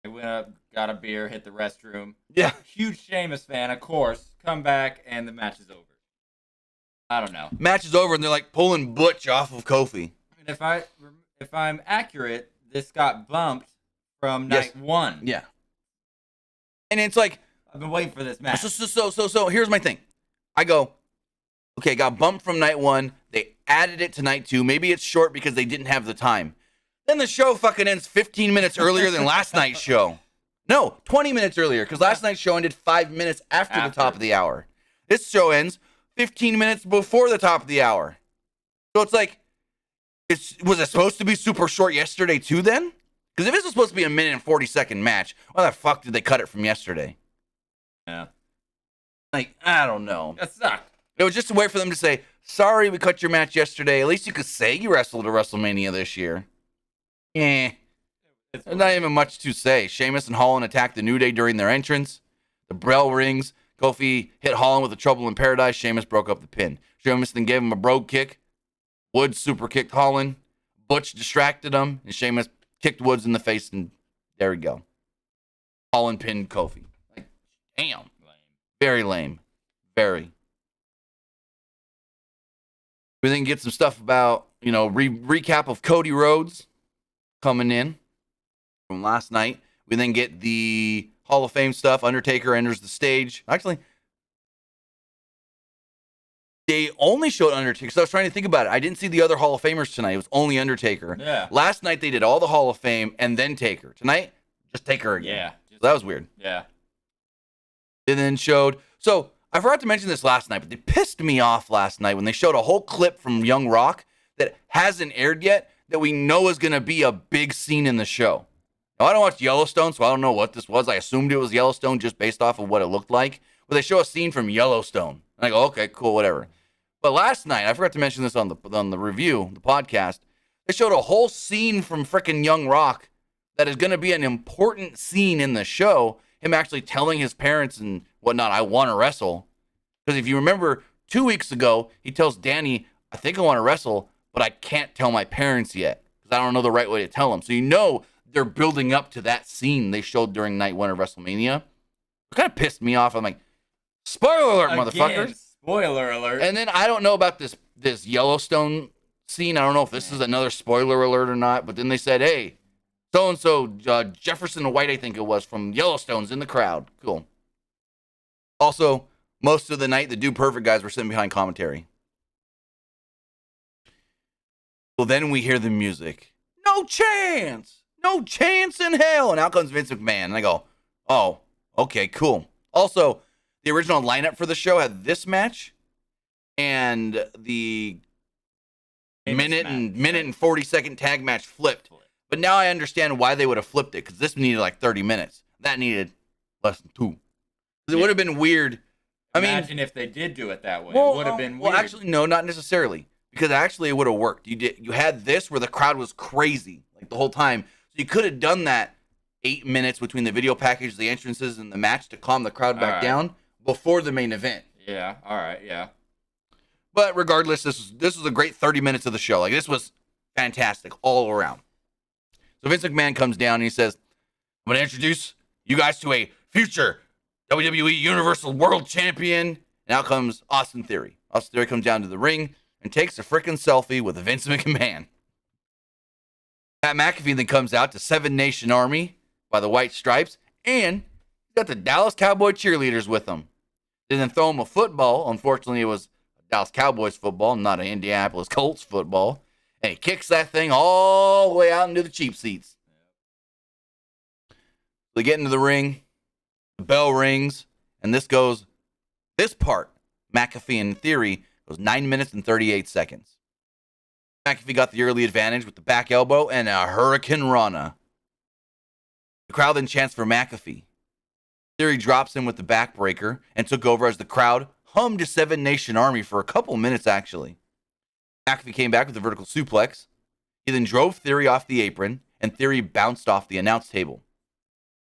I went up, got a beer, hit the restroom. Yeah. Huge Sheamus fan, of course. Come back, and the match is over. I don't know. Match is over, and they're like pulling Butch off of Kofi. And if I'm accurate, this got bumped from night 1. Yeah. And it's like, I've been waiting for this match. So here's my thing. I go, okay, got bumped from night 1. They added it to night 2. Maybe it's short because they didn't have the time. Then the show fucking ends 15 minutes earlier than last night's show. No, 20 minutes earlier, because last night's show ended 5 minutes after the top of the hour. This show ends 15 minutes before the top of the hour. So it's like, was it supposed to be super short yesterday too then? Because if this was supposed to be a 1 minute and 40-second match, why the fuck did they cut it from yesterday? Yeah. Like, I don't know. That sucked. It was just a way for them to say, sorry we cut your match yesterday. At least you could say you wrestled at WrestleMania this year. There's not even much to say. Sheamus and Holland attacked the New Day during their entrance. The bell rings. Kofi hit Holland with a Trouble in Paradise. Sheamus broke up the pin. Sheamus then gave him a brogue kick. Woods super kicked Holland. Butch distracted him, and Sheamus kicked Woods in the face, and there we go. Holland pinned Kofi. Like, damn. Very lame. Very. We then get some stuff about, recap of Cody Rhodes coming in from last night. We then get the Hall of Fame stuff. Undertaker enters the stage. Actually, they only showed Undertaker. So I was trying to think about it. I didn't see the other Hall of Famers tonight. It was only Undertaker. Yeah. Last night they did all the Hall of Fame and then Taker. Tonight, just Taker again. Yeah. So that was weird. Yeah. They then showed. So I forgot to mention this last night, but they pissed me off last night when they showed a whole clip from Young Rock that hasn't aired yet that we know is going to be a big scene in the show. Now, I don't watch Yellowstone, so I don't know what this was. I assumed it was Yellowstone just based off of what it looked like. But they show a scene from Yellowstone. And I go, okay, cool, whatever. But last night, I forgot to mention this on the review, the podcast, they showed a whole scene from frickin' Young Rock that is going to be an important scene in the show. Him actually telling his parents and whatnot, I want to wrestle. Because if you remember, 2 weeks ago, he tells Danny, I think I want to wrestle, but I can't tell my parents yet because I don't know the right way to tell them. So they're building up to that scene they showed during night one of WrestleMania. It kind of pissed me off. I'm like, spoiler alert, motherfuckers. Spoiler alert. And then I don't know about this Yellowstone scene. I don't know if this is another spoiler alert or not. But then they said, hey, so-and-so, Jefferson White, I think it was, from Yellowstone's in the crowd. Cool. Also, most of the night, the Dude Perfect guys were sitting behind commentary. Well, then we hear the music. No chance! No chance in hell! And out comes Vince McMahon. And I go, oh, okay, cool. Also, the original lineup for the show had this match and the minute and 40-second tag match flipped. But now I understand why they would have flipped it, because this needed like 30 minutes. That needed less than 2. It would have been weird. Imagine if they did do it that way. It would have been weird. Well, actually, no, not necessarily. Because actually it would have worked. You had this where the crowd was crazy like the whole time. So you could have done that 8 minutes between the video package, the entrances, and the match to calm the crowd back down before the main event. Yeah, all right, yeah. But regardless, this was a great 30 minutes of the show. Like, this was fantastic all around. So Vince McMahon comes down and he says, I'm going to introduce you guys to a future WWE Universal World Champion. And out comes Austin Theory. Austin Theory comes down to the ring and takes a freaking selfie with Vince McMahon. Pat McAfee then comes out to Seven Nation Army by the White Stripes, and he's got the Dallas Cowboy cheerleaders with him. They then throw him a football. Unfortunately, it was Dallas Cowboys football, not an Indianapolis Colts football. And he kicks that thing all the way out into the cheap seats. They get into the ring. The bell rings. And this part, McAfee and Theory, goes 9 minutes and 38 seconds. McAfee got the early advantage with the back elbow and a Hurricane Rana. The crowd then chants for McAfee. Theory drops him with the backbreaker and took over as the crowd hummed to Seven Nation Army for a couple minutes, actually. McAfee came back with a vertical suplex. He then drove Theory off the apron, and Theory bounced off the announce table.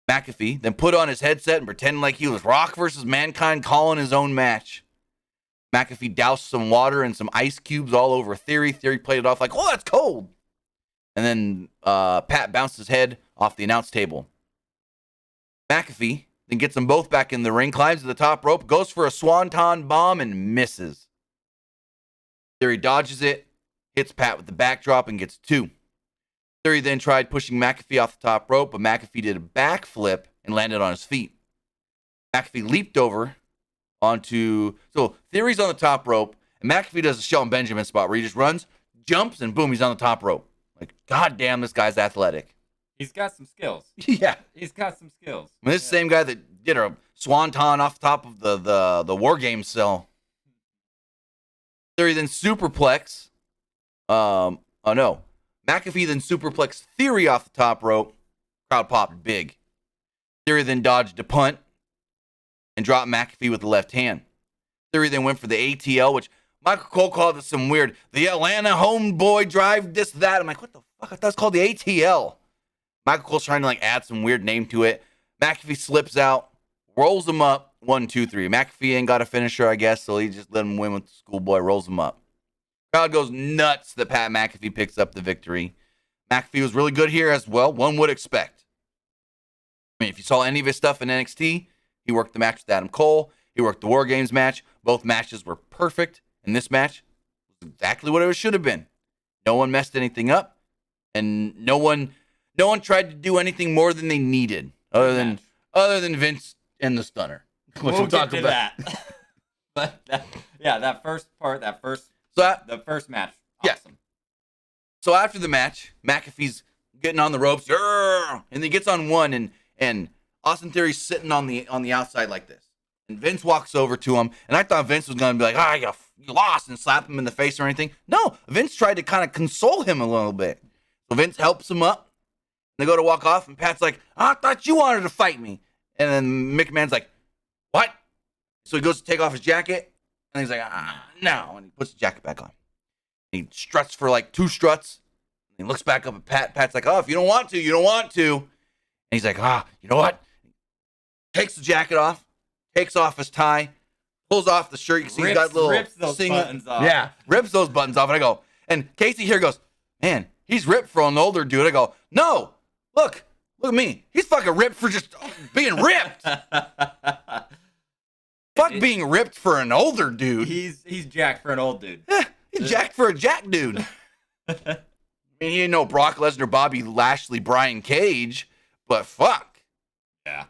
McAfee then put on his headset and pretended like he was Rock versus Mankind calling his own match. McAfee doused some water and some ice cubes all over Theory. Theory played it off like, oh, that's cold. And then Pat bounced his head off the announce table. McAfee then gets them both back in the ring, climbs to the top rope, goes for a swanton bomb, and misses. Theory dodges it, hits Pat with the backdrop, and gets 2. Theory then tried pushing McAfee off the top rope, but McAfee did a backflip and landed on his feet. McAfee leaped over onto... So Theory's on the top rope, and McAfee does a Shelton Benjamin spot where he just runs, jumps, and boom, he's on the top rope. Like, goddamn, this guy's athletic. He's got some skills. Yeah. He's got some skills. I mean, this is the same guy that did a swanton off the top of the War Games cell. Theory then superplex. McAfee then superplexed Theory off the top rope. Crowd popped big. Theory then dodged a punt and dropped McAfee with the left hand. Theory then went for the ATL, which Michael Cole called it some weird, the Atlanta homeboy drive, this, that. I'm like, what the fuck? I thought it's called the ATL. Michael Cole's trying to add some weird name to it. McAfee slips out, rolls him up. 1, 2, 3. McAfee ain't got a finisher, I guess, so he just let him win with the schoolboy, rolls him up. Crowd goes nuts that Pat McAfee picks up the victory. McAfee was really good here as well, one would expect. I mean, if you saw any of his stuff in NXT, he worked the match with Adam Cole. He worked the War Games match. Both matches were perfect. And this match was exactly what it should have been. No one messed anything up. And no one tried to do anything more than they needed. Other than Vince and the Stunner. Which we'll talk about. That. But that first match, awesome. Yeah. So after the match, McAfee's getting on the ropes, and he gets on one, and Austin Theory's sitting on the outside like this. And Vince walks over to him, and I thought Vince was going to be like, you lost, and slap him in the face or anything. No, Vince tried to kind of console him a little bit. So Vince helps him up. They go to walk off, and Pat's like, I thought you wanted to fight me. And then McMahon's like, what? So he goes to take off his jacket, and he's like, no. And he puts the jacket back on. He struts for like 2 struts. And he looks back up at Pat. Pat's like, if you don't want to, you don't want to. And he's like, you know what? Takes the jacket off, takes off his tie, pulls off the shirt. You see he's got little rips those buttons off. Yeah, rips those buttons off. And I go, and Casey here goes, man, he's ripped for an older dude. I go, no, look at me. He's fucking ripped for just being ripped. Fuck being ripped for an older dude. He's jacked for an old dude. Yeah, he's jacked for a jack dude. I mean, he ain't no Brock Lesnar, Bobby Lashley, Brian Cage, but fuck. Yeah.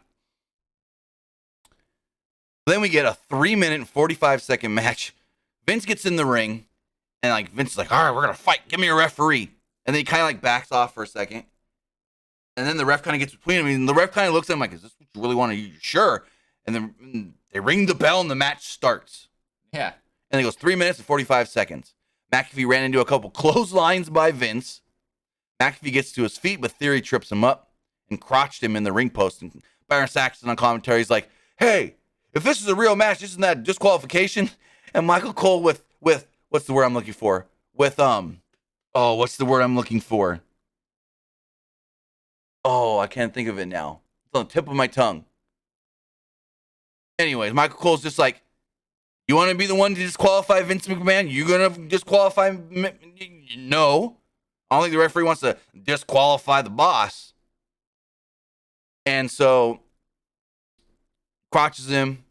Then we get a 3-minute and 45-second match. Vince gets in the ring, and like Vince is like, all right, we're gonna fight. Give me a referee. And then he kind of like backs off for a second. And then the ref kind of gets between him. And the ref kind of looks at him like, is this what you really want to do? Sure. And then they ring the bell and the match starts. Yeah. And it goes 3 minutes and 45 seconds. McAfee ran into a couple clotheslines by Vince. McAfee gets to his feet, but Theory trips him up and crotched him in the ring post. And Byron Saxton on commentary is like, hey, if this is a real match, isn't that disqualification? And Michael Cole with what's the word I'm looking for? What's the word I'm looking for? Oh, I can't think of it now. It's on the tip of my tongue. Anyways, Michael Cole's just like, you want to be the one to disqualify Vince McMahon? You going to disqualify? No. I don't think the referee wants to disqualify the boss. And so, crotches him.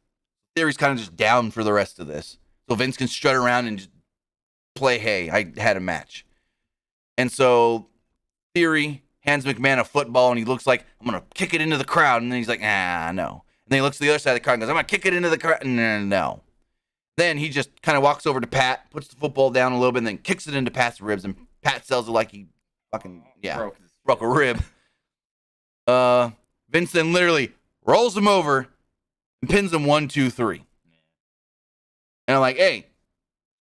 Theory's kind of just down for the rest of this. So Vince can strut around and just play, hey, I had a match. And so, Theory hands McMahon a football, and he looks like, I'm going to kick it into the crowd. And then he's like, no. And then he looks to the other side of the crowd and goes, I'm going to kick it into the crowd. No. Then he just kind of walks over to Pat, puts the football down a little bit, and then kicks it into Pat's ribs. And Pat sells it like he fucking, broke a rib. Vince then literally rolls him over and pins him 1, 2, 3. And I'm like, hey,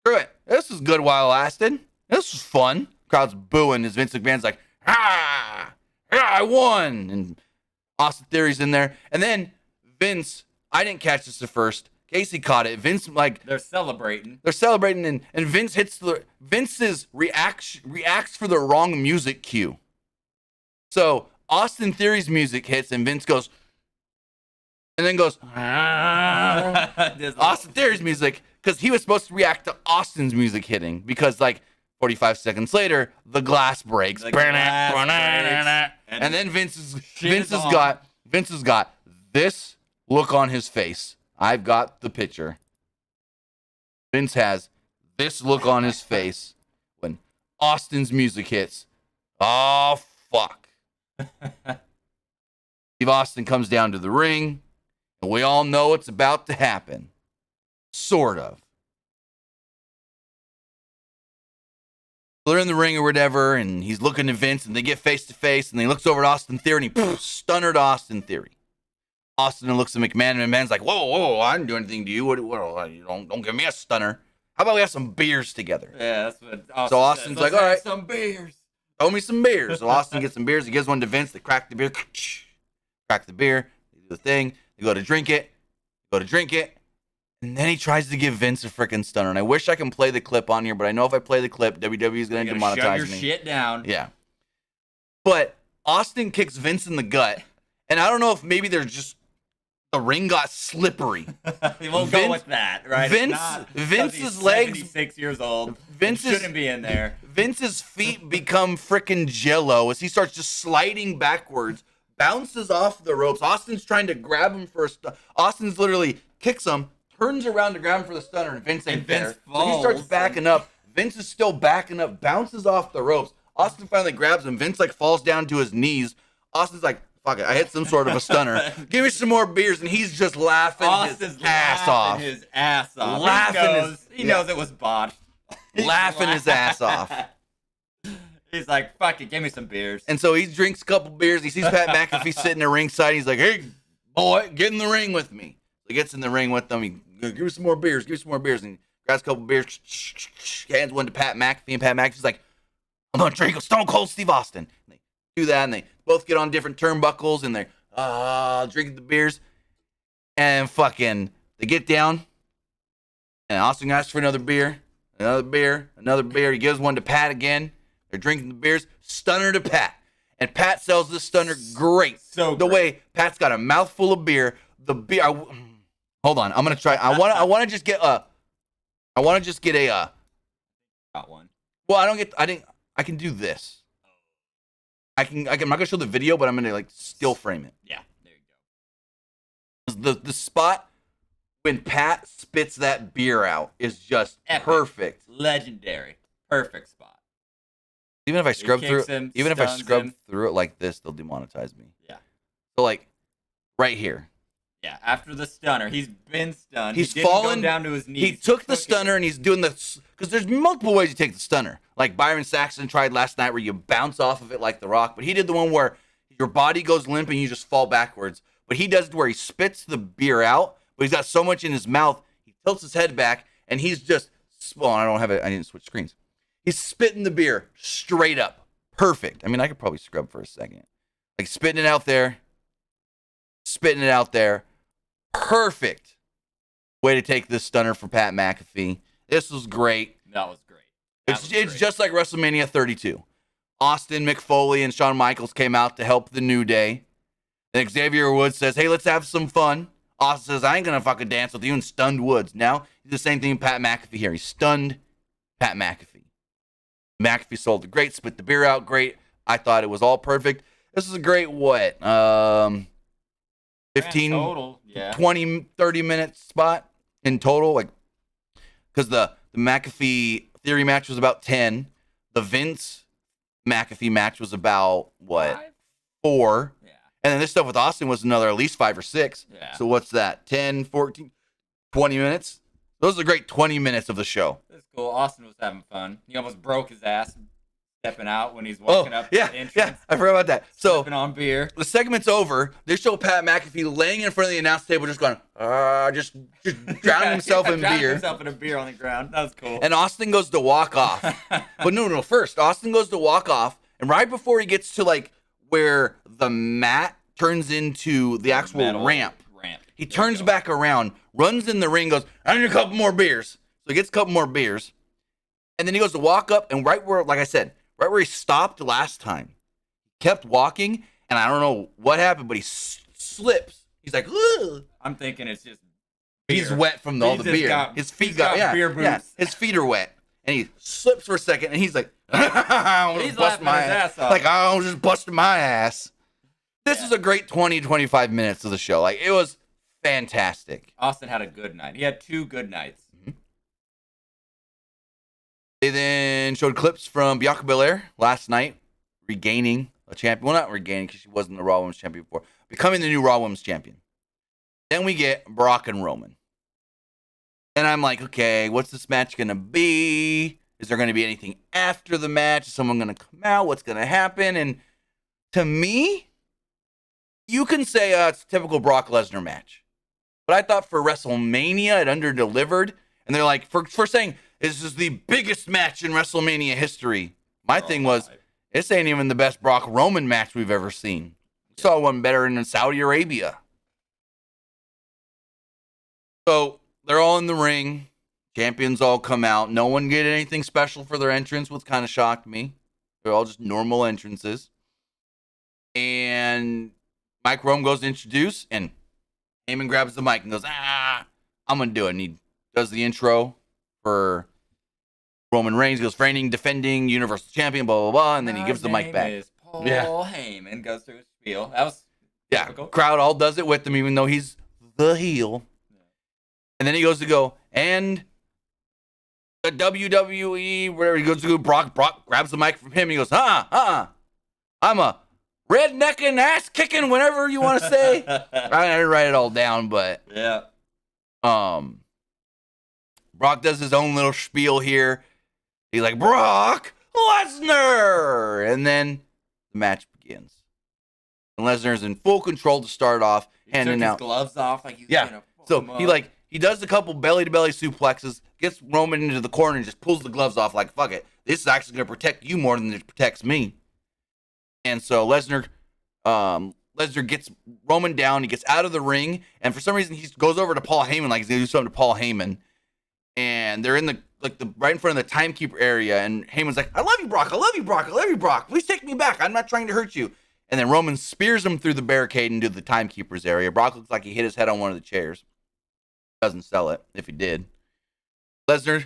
screw it. This is good while it lasted. This was fun. Crowd's booing as Vince McMahon's like, I won. And Austin Theory's in there. And then Vince, I didn't catch this at first. Casey caught it. Vince, like, they're celebrating, and Vince hits Vince's reacts for the wrong music cue. So Austin Theory's music hits, and Vince goes, and then goes, Austin Theory's music, because he was supposed to react to Austin's music hitting, because like 45 seconds later, the glass breaks. And then Vince has got this look on his face. I've got the picture. Vince has this look on his face when Austin's music hits. Oh, fuck. Steve Austin comes down to the ring, and we all know it's about to happen. Sort of. They're in the ring or whatever, and he's looking at Vince, and they get face to face, and he looks over at Austin Theory, and he stunnered Austin Theory. Austin looks at McMahon, and McMahon's like, whoa, I didn't do anything to you. What don't give me a stunner. How about we have some beers together? Yeah, that's what Austin So Austin's says. like, all right. Some beers. Throw me some beers. So Austin gets some beers. He gives one to Vince. They crack the beer. Crack the beer. They do the thing. They go to drink it. And then he tries to give Vince a freaking stunner. And I wish I can play the clip on here, but I know if I play the clip, WWE is going to demonetize shut your me. Shit down. Yeah. But Austin kicks Vince in the gut. And I don't know if maybe they're just the ring got slippery. We won't go with that, right? Vince's legs. 76 years old. Vince's shouldn't be in there. Vince's feet become freaking jello as he starts just sliding backwards, bounces off the ropes. Austin's trying to grab him for a Austin's literally kicks him, turns around to grab him for the stunner, and Vince ain't there. So he starts backing up. Vince is still backing up, bounces off the ropes. Austin finally grabs him. Vince like falls down to his knees. Austin's like, fuck it, I hit some sort of a stunner. Give me some more beers, and he's just laughing his ass off. He knows it was botched. Laughing his ass off. He's like, fuck it, give me some beers. And so he drinks a couple beers. He sees Pat McAfee sitting there ringside. He's like, hey, boy, get in the ring with me. So he gets in the ring with them. He goes, give me some more beers. Give me some more beers. And he grabs a couple beers, hands one to Pat McAfee. And Pat McAfee's like, I'm going to drink a Stone Cold Steve Austin. And they do that, and they both get on different turnbuckles, and they're drinking the beers. And fucking, they get down, and Austin asks for another beer. Another beer, another beer. He gives one to Pat again. They're drinking the beers. Stunner to Pat. And Pat sells this stunner great. So the way Pat's got a mouthful of beer. The beer. Hold on. I'm gonna try. I want to just get a. Got one. Well, I can do this. I'm not gonna show the video, but I'm gonna like still frame it. Yeah. There you go. The spot when Pat spits that beer out is just Epic. Perfect. Legendary. Perfect spot. Even if I scrub through him, through it like this, they'll demonetize me. Yeah. So like right here. Yeah, after the stunner, he's been stunned. He's he didn't fallen go down to his knees. He took the stunner and he's doing this because there's multiple ways you take the stunner. Like Byron Saxton tried last night where you bounce off of it like The Rock, but he did the one where your body goes limp and you just fall backwards. But he does it where he spits the beer out, but he's got so much in his mouth, he tilts his head back and he's just, well, I didn't switch screens. He's spitting the beer straight up. Perfect. I mean, I could probably scrub for a second. Like spitting it out there. Perfect way to take this stunner for Pat McAfee. This was great. That was great. It's just like WrestleMania 32. Austin, McFoley, and Shawn Michaels came out to help the New Day. Then Xavier Woods says, hey, let's have some fun. Austin says, I ain't going to fucking dance with you, and stunned Woods. Now, he's the same thing with Pat McAfee here. He stunned Pat McAfee. McAfee sold it great, spit the beer out great. I thought it was all perfect. This is a great, 15, total, yeah. 20, 30 minute spot in total. Like, because the McAfee Theory match was about 10. The Vince McAfee match was about, 4. Yeah. And then this stuff with Austin was another at least 5 or 6. Yeah. So what's that? 10, 14, 20 minutes? Those are great 20 minutes of the show. That's cool. Austin was having fun. He almost broke his ass stepping out when he's walking up to the entrance. Yeah, I forgot about that. So sipping on beer. The segment's over. They show Pat McAfee laying in front of the announce table, just going, just drowning himself in drowning beer. himself in a beer on the ground. That was cool. And Austin goes to walk off. But no. First, Austin goes to walk off, and right before he gets to like where the mat turns into the actual ramp, he turns back around, runs in the ring, goes, I need a couple more beers. So he gets a couple more beers, and then he goes to walk up, and right where, like I said, right where he stopped last time, he kept walking, and I don't know what happened, but he slips. He's like, ugh. I'm thinking it's just beer. He's wet from all the beer. His feet got beer boots. Yeah, his feet are wet. And he slips for a second, and he's like, he's laughing his ass off. Like, I was just busting my ass. This is a great 20, 25 minutes of the show. Like, it was fantastic. Austin had a good night. He had 2 good nights. Mm-hmm. They then showed clips from Bianca Belair last night, regaining a champion. Well, not regaining, because she wasn't the Raw Women's Champion before. Becoming the new Raw Women's Champion. Then we get Brock and Roman. And I'm like, okay, what's this match going to be? Is there going to be anything after the match? Is someone going to come out? What's going to happen? And to me, you can say it's a typical Brock Lesnar match. But I thought for WrestleMania, it under-delivered. And they're like, for saying, this is the biggest match in WrestleMania history. My thing was, this ain't even the best Brock Roman match we've ever seen. We saw one better in Saudi Arabia. So they're all in the ring. Champions all come out. No one get anything special for their entrance, which kind of shocked me. They're all just normal entrances. And Mike Rome goes to introduce, and Heyman grabs the mic and goes, I'm going to do it. And he does the intro for Roman Reigns. He goes, reigning, defending, Universal Champion, blah, blah, blah. And then he gives the mic back. Is Paul Heyman goes through his spiel. That was typical. Crowd all does it with him, even though he's the heel. Yeah. And then he goes to go, and the WWE, whatever he goes to go, Brock grabs the mic from him. And he goes, I'm a rednecking, ass kicking, whatever you want to say. I didn't write it all down, but yeah. Brock does his own little spiel here. He's like, Brock Lesnar, and then the match begins. And Lesnar's in full control to start off, handing out his gloves off, like he's So he does a couple belly to belly suplexes, gets Roman into the corner, and just pulls the gloves off. Like, fuck it, this is actually going to protect you more than it protects me. And so Lesnar gets Roman down. He gets out of the ring, and for some reason he goes over to Paul Heyman, like he's gonna do something to Paul Heyman. And they're in the right in front of the timekeeper area, and Heyman's like, "I love you, Brock. I love you, Brock. I love you, Brock. Please take me back. I'm not trying to hurt you." And then Roman spears him through the barricade into the timekeeper's area. Brock looks like he hit his head on one of the chairs. Doesn't sell it if he did. Lesnar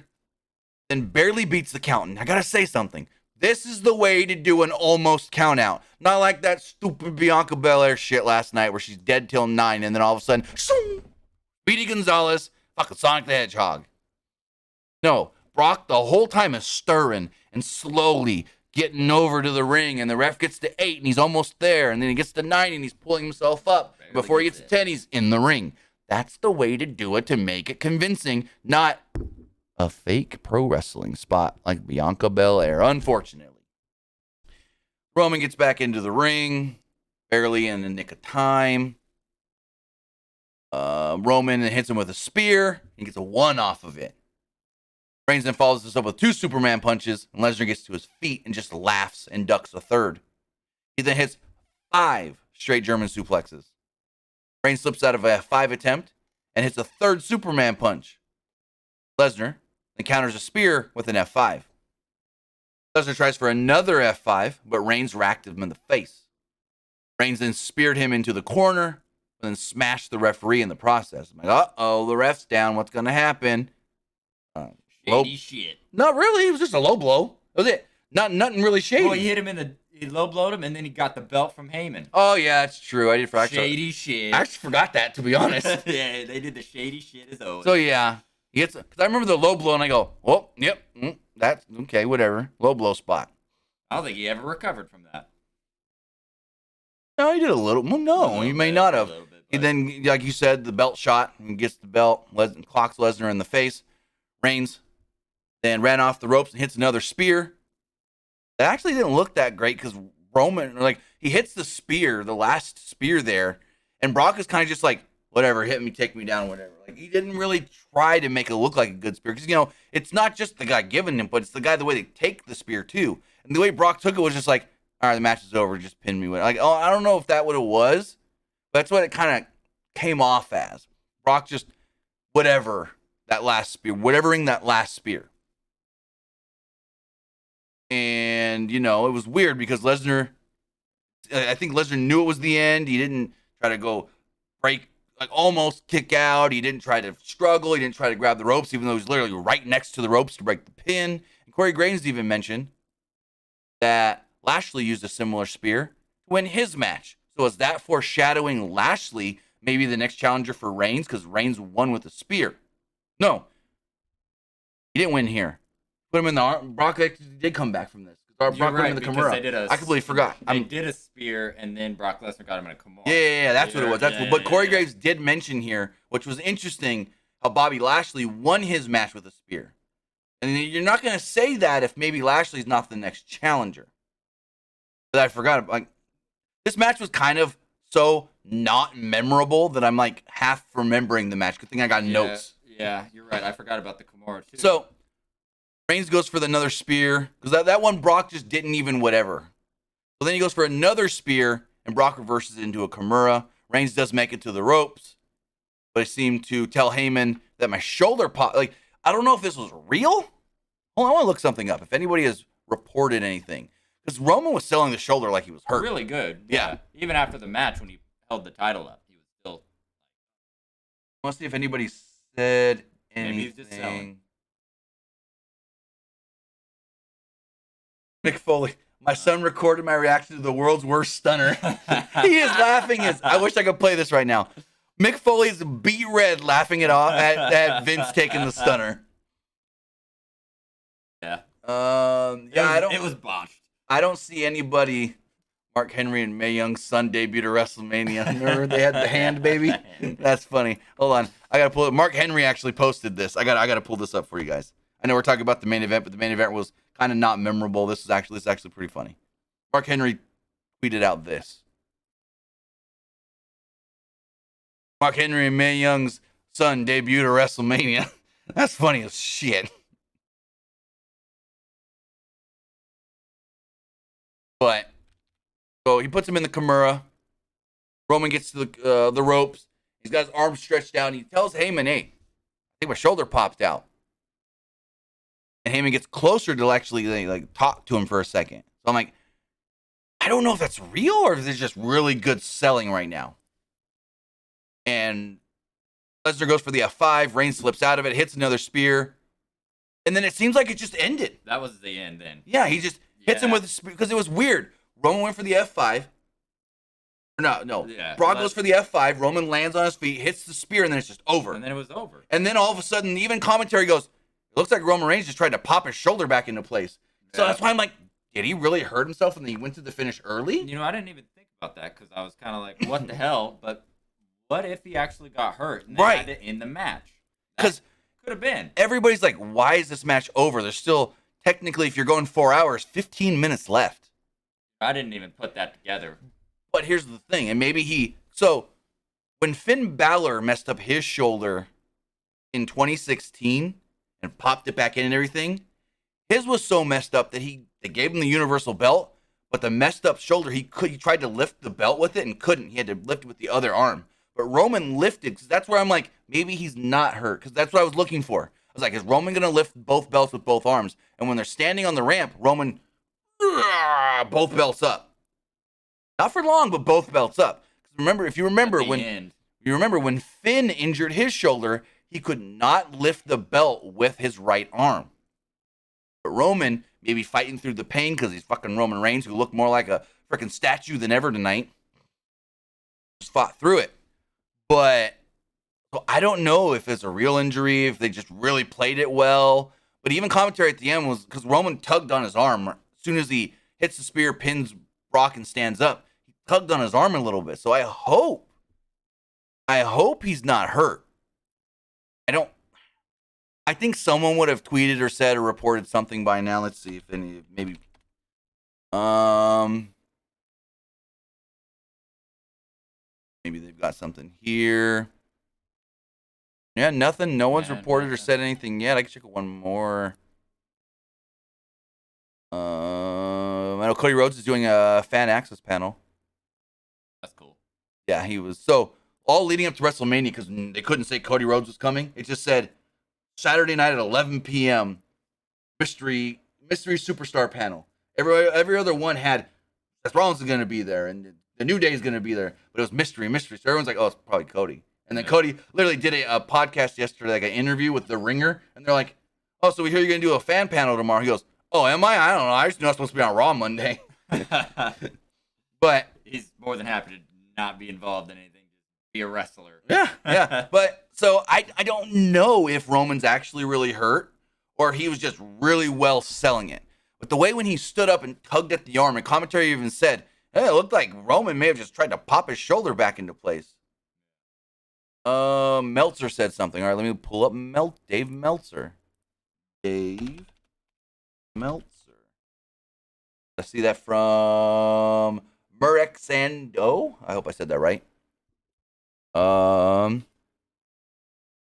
then barely beats the count. And I gotta say something. This is the way to do an almost count out. Not like that stupid Bianca Belair shit last night where she's dead till 9 and then all of a sudden, Speedy Gonzalez, fucking Sonic the Hedgehog. No, Brock the whole time is stirring and slowly getting over to the ring, and the ref gets to 8 and he's almost there, and then he gets to 9 and he's pulling himself up. Before he gets to 10, he's in the ring. That's the way to do it to make it convincing, not a fake pro wrestling spot like Bianca Belair, unfortunately. Roman gets back into the ring, barely in the nick of time. Roman hits him with a spear. He gets a 1 off of it. Reigns then follows this up with 2 Superman punches, and Lesnar gets to his feet and just laughs and ducks a 3rd. He then hits 5 straight German suplexes. Reigns slips out of a F5 attempt and hits a 3rd Superman punch. Lesnar then counters a spear with an F5. Lesnar tries for another F5, but Reigns racked him in the face. Reigns then speared him into the corner, and then smashed the referee in the process. I'm like, uh-oh, the ref's down. What's going to happen? Shady shit. Not really. It was just a low blow. That was it. Nothing really shady. Well, he hit him he low blowed him, and then he got the belt from Heyman. Oh, yeah, that's true. I did forget. Shady shit. I actually forgot that, to be honest. Yeah, they did the shady shit as always. So, yeah. Because I remember the low blow, and I go, well, yep, that's okay, whatever. Low blow spot. I don't think he ever recovered from that. No, he did a little. Well, no, he may not have. He then, like you said, the belt shot and gets the belt, clocks Lesnar in the face. Reigns then ran off the ropes and hits another spear. It actually didn't look that great because Roman, he hits the spear, the last spear there, and Brock is kind of just like, whatever, hit me, take me down, whatever. He didn't really try to make it look like a good spear because, it's not just the guy giving him, but it's the guy, the way they take the spear too. And the way Brock took it was just like, all right, the match is over, just pin me. I don't know if that what it was, but that's what it kind of came off as. Brock just, whatever, that last spear, whatevering that last spear. And, it was weird because I think Lesnar knew it was the end. He didn't try to go break, almost kick out. He didn't try to struggle. He didn't try to grab the ropes, even though he was literally right next to the ropes to break the pin. And Corey Graves even mentioned that Lashley used a similar spear to win his match. So is that foreshadowing Lashley maybe the next challenger for Reigns? Because Reigns won with a spear. No. He didn't win here. Put him in the arm. Brock did come back from this. Brock put him in the Kimura. I completely forgot. They did a spear, and then Brock Lesnar got him in a Kimura. Yeah, that's what it was. But Corey Graves did mention here, which was interesting, how Bobby Lashley won his match with a spear. And you're not going to say that if maybe Lashley's not the next challenger. But I forgot. This match was kind of so not memorable that I'm half remembering the match. Good thing I got notes. Yeah, you're right. I forgot about the Kimura too. So Reigns goes for another spear because that one Brock just didn't even whatever. So then he goes for another spear and Brock reverses it into a Kimura. Reigns does make it to the ropes, but I seem to tell Heyman that my shoulder pop. I don't know if this was real. Hold on, I want to look something up. If anybody has reported anything, because Roman was selling the shoulder like he was hurt. Really good. Yeah. Even after the match when he held the title up, he was still. want to see if anybody said Maybe he's just selling. anything. Mick Foley. My son recorded my reaction to the world's worst stunner. He is laughing. I wish I could play this right now. Mick Foley's beet red laughing it off at Vince taking the stunner. Yeah. It was botched. I don't see anybody. Mark Henry and Mae Young's son debuted at WrestleMania. Remember they had the hand baby? That's funny. Hold on. I gotta pull it. Mark Henry actually posted this. I gotta pull this up for you guys. I know we're talking about the main event, but the main event was kind of not memorable. This is actually pretty funny. Mark Henry tweeted out this. Mark Henry and Mae Young's son debuted at WrestleMania. That's funny as shit. But so he puts him in the Kimura. Roman gets to the ropes. He's got his arms stretched out. And he tells Heyman, "Hey, I think my shoulder popped out." And Heyman gets closer to actually like talk to him for a second. So I'm like, I don't know if that's real or if it's just really good selling right now. And Lesnar goes for the F5. Reigns slips out of it, hits another spear. And then it seems like it just ended. That was the end then. Yeah, he just hits him with the spear because it was weird. Roman went for the F5. No. Yeah, Brock goes for the F5. Roman lands on his feet, hits the spear, and then it's just over. And then it was over. And then all of a sudden, even commentary goes, it looks like Roman Reigns just tried to pop his shoulder back into place. So that's why I'm like, did he really hurt himself and then he went to the finish early? You know, I didn't even think about that because I was kind of like, what the hell? But what if he actually got hurt and they had to end the match? Because could have been. Everybody's like, why is this match over? There's still, technically, if you're going 4 hours, 15 minutes left. I didn't even put that together. But here's the thing, and maybe so when Finn Balor messed up his shoulder in 2016 and popped it back in and everything, his was so messed up that they gave him the Universal belt, but the messed up shoulder, he tried to lift the belt with it and couldn't. He had to lift it with the other arm. But Roman lifted, because that's where I'm like, maybe he's not hurt, because that's what I was looking for. I was like, is Roman going to lift both belts with both arms? And when they're standing on the ramp, Roman, both belts up. Not for long, but both belts up. Remember, if you remember when Finn injured his shoulder, he could not lift the belt with his right arm. But Roman, maybe fighting through the pain because he's fucking Roman Reigns, who looked more like a freaking statue than ever tonight, just fought through it. But so I don't know if it's a real injury, if they just really played it well. But even commentary at the end was because Roman tugged on his arm as soon as he hits the spear, pins Brock, and stands up. Tugged on his arm a little bit. So I hope he's not hurt. I think someone would have tweeted or said or reported something by now. Let's see if maybe they've got something here. Yeah, nothing. No one's reported or said anything yet. I can check one more. I know Cody Rhodes is doing a fan access panel. That's cool. Yeah, he was. So, all leading up to WrestleMania, because they couldn't say Cody Rhodes was coming, it just said Saturday night at 11 p.m. mystery superstar panel. Every other one had Seth Rollins is going to be there, and the New Day is going to be there, but it was mystery. So everyone's like, oh, it's probably Cody. And then Cody literally did a podcast yesterday, like an interview with The Ringer, and they're like, oh, so we hear you're going to do a fan panel tomorrow. He goes, oh, am I? I don't know. I just know I'm supposed to be on Raw Monday. But he's more than happy to not be involved in anything, just be a wrestler. Yeah. But so I don't know if Roman's actually really hurt or he was just really well selling it. But the way when he stood up and tugged at the arm, and commentary even said, hey, it looked like Roman may have just tried to pop his shoulder back into place. Meltzer said something. All right, let me pull up Dave Meltzer. Dave Meltzer. I see that from Murexando. I hope I said that right.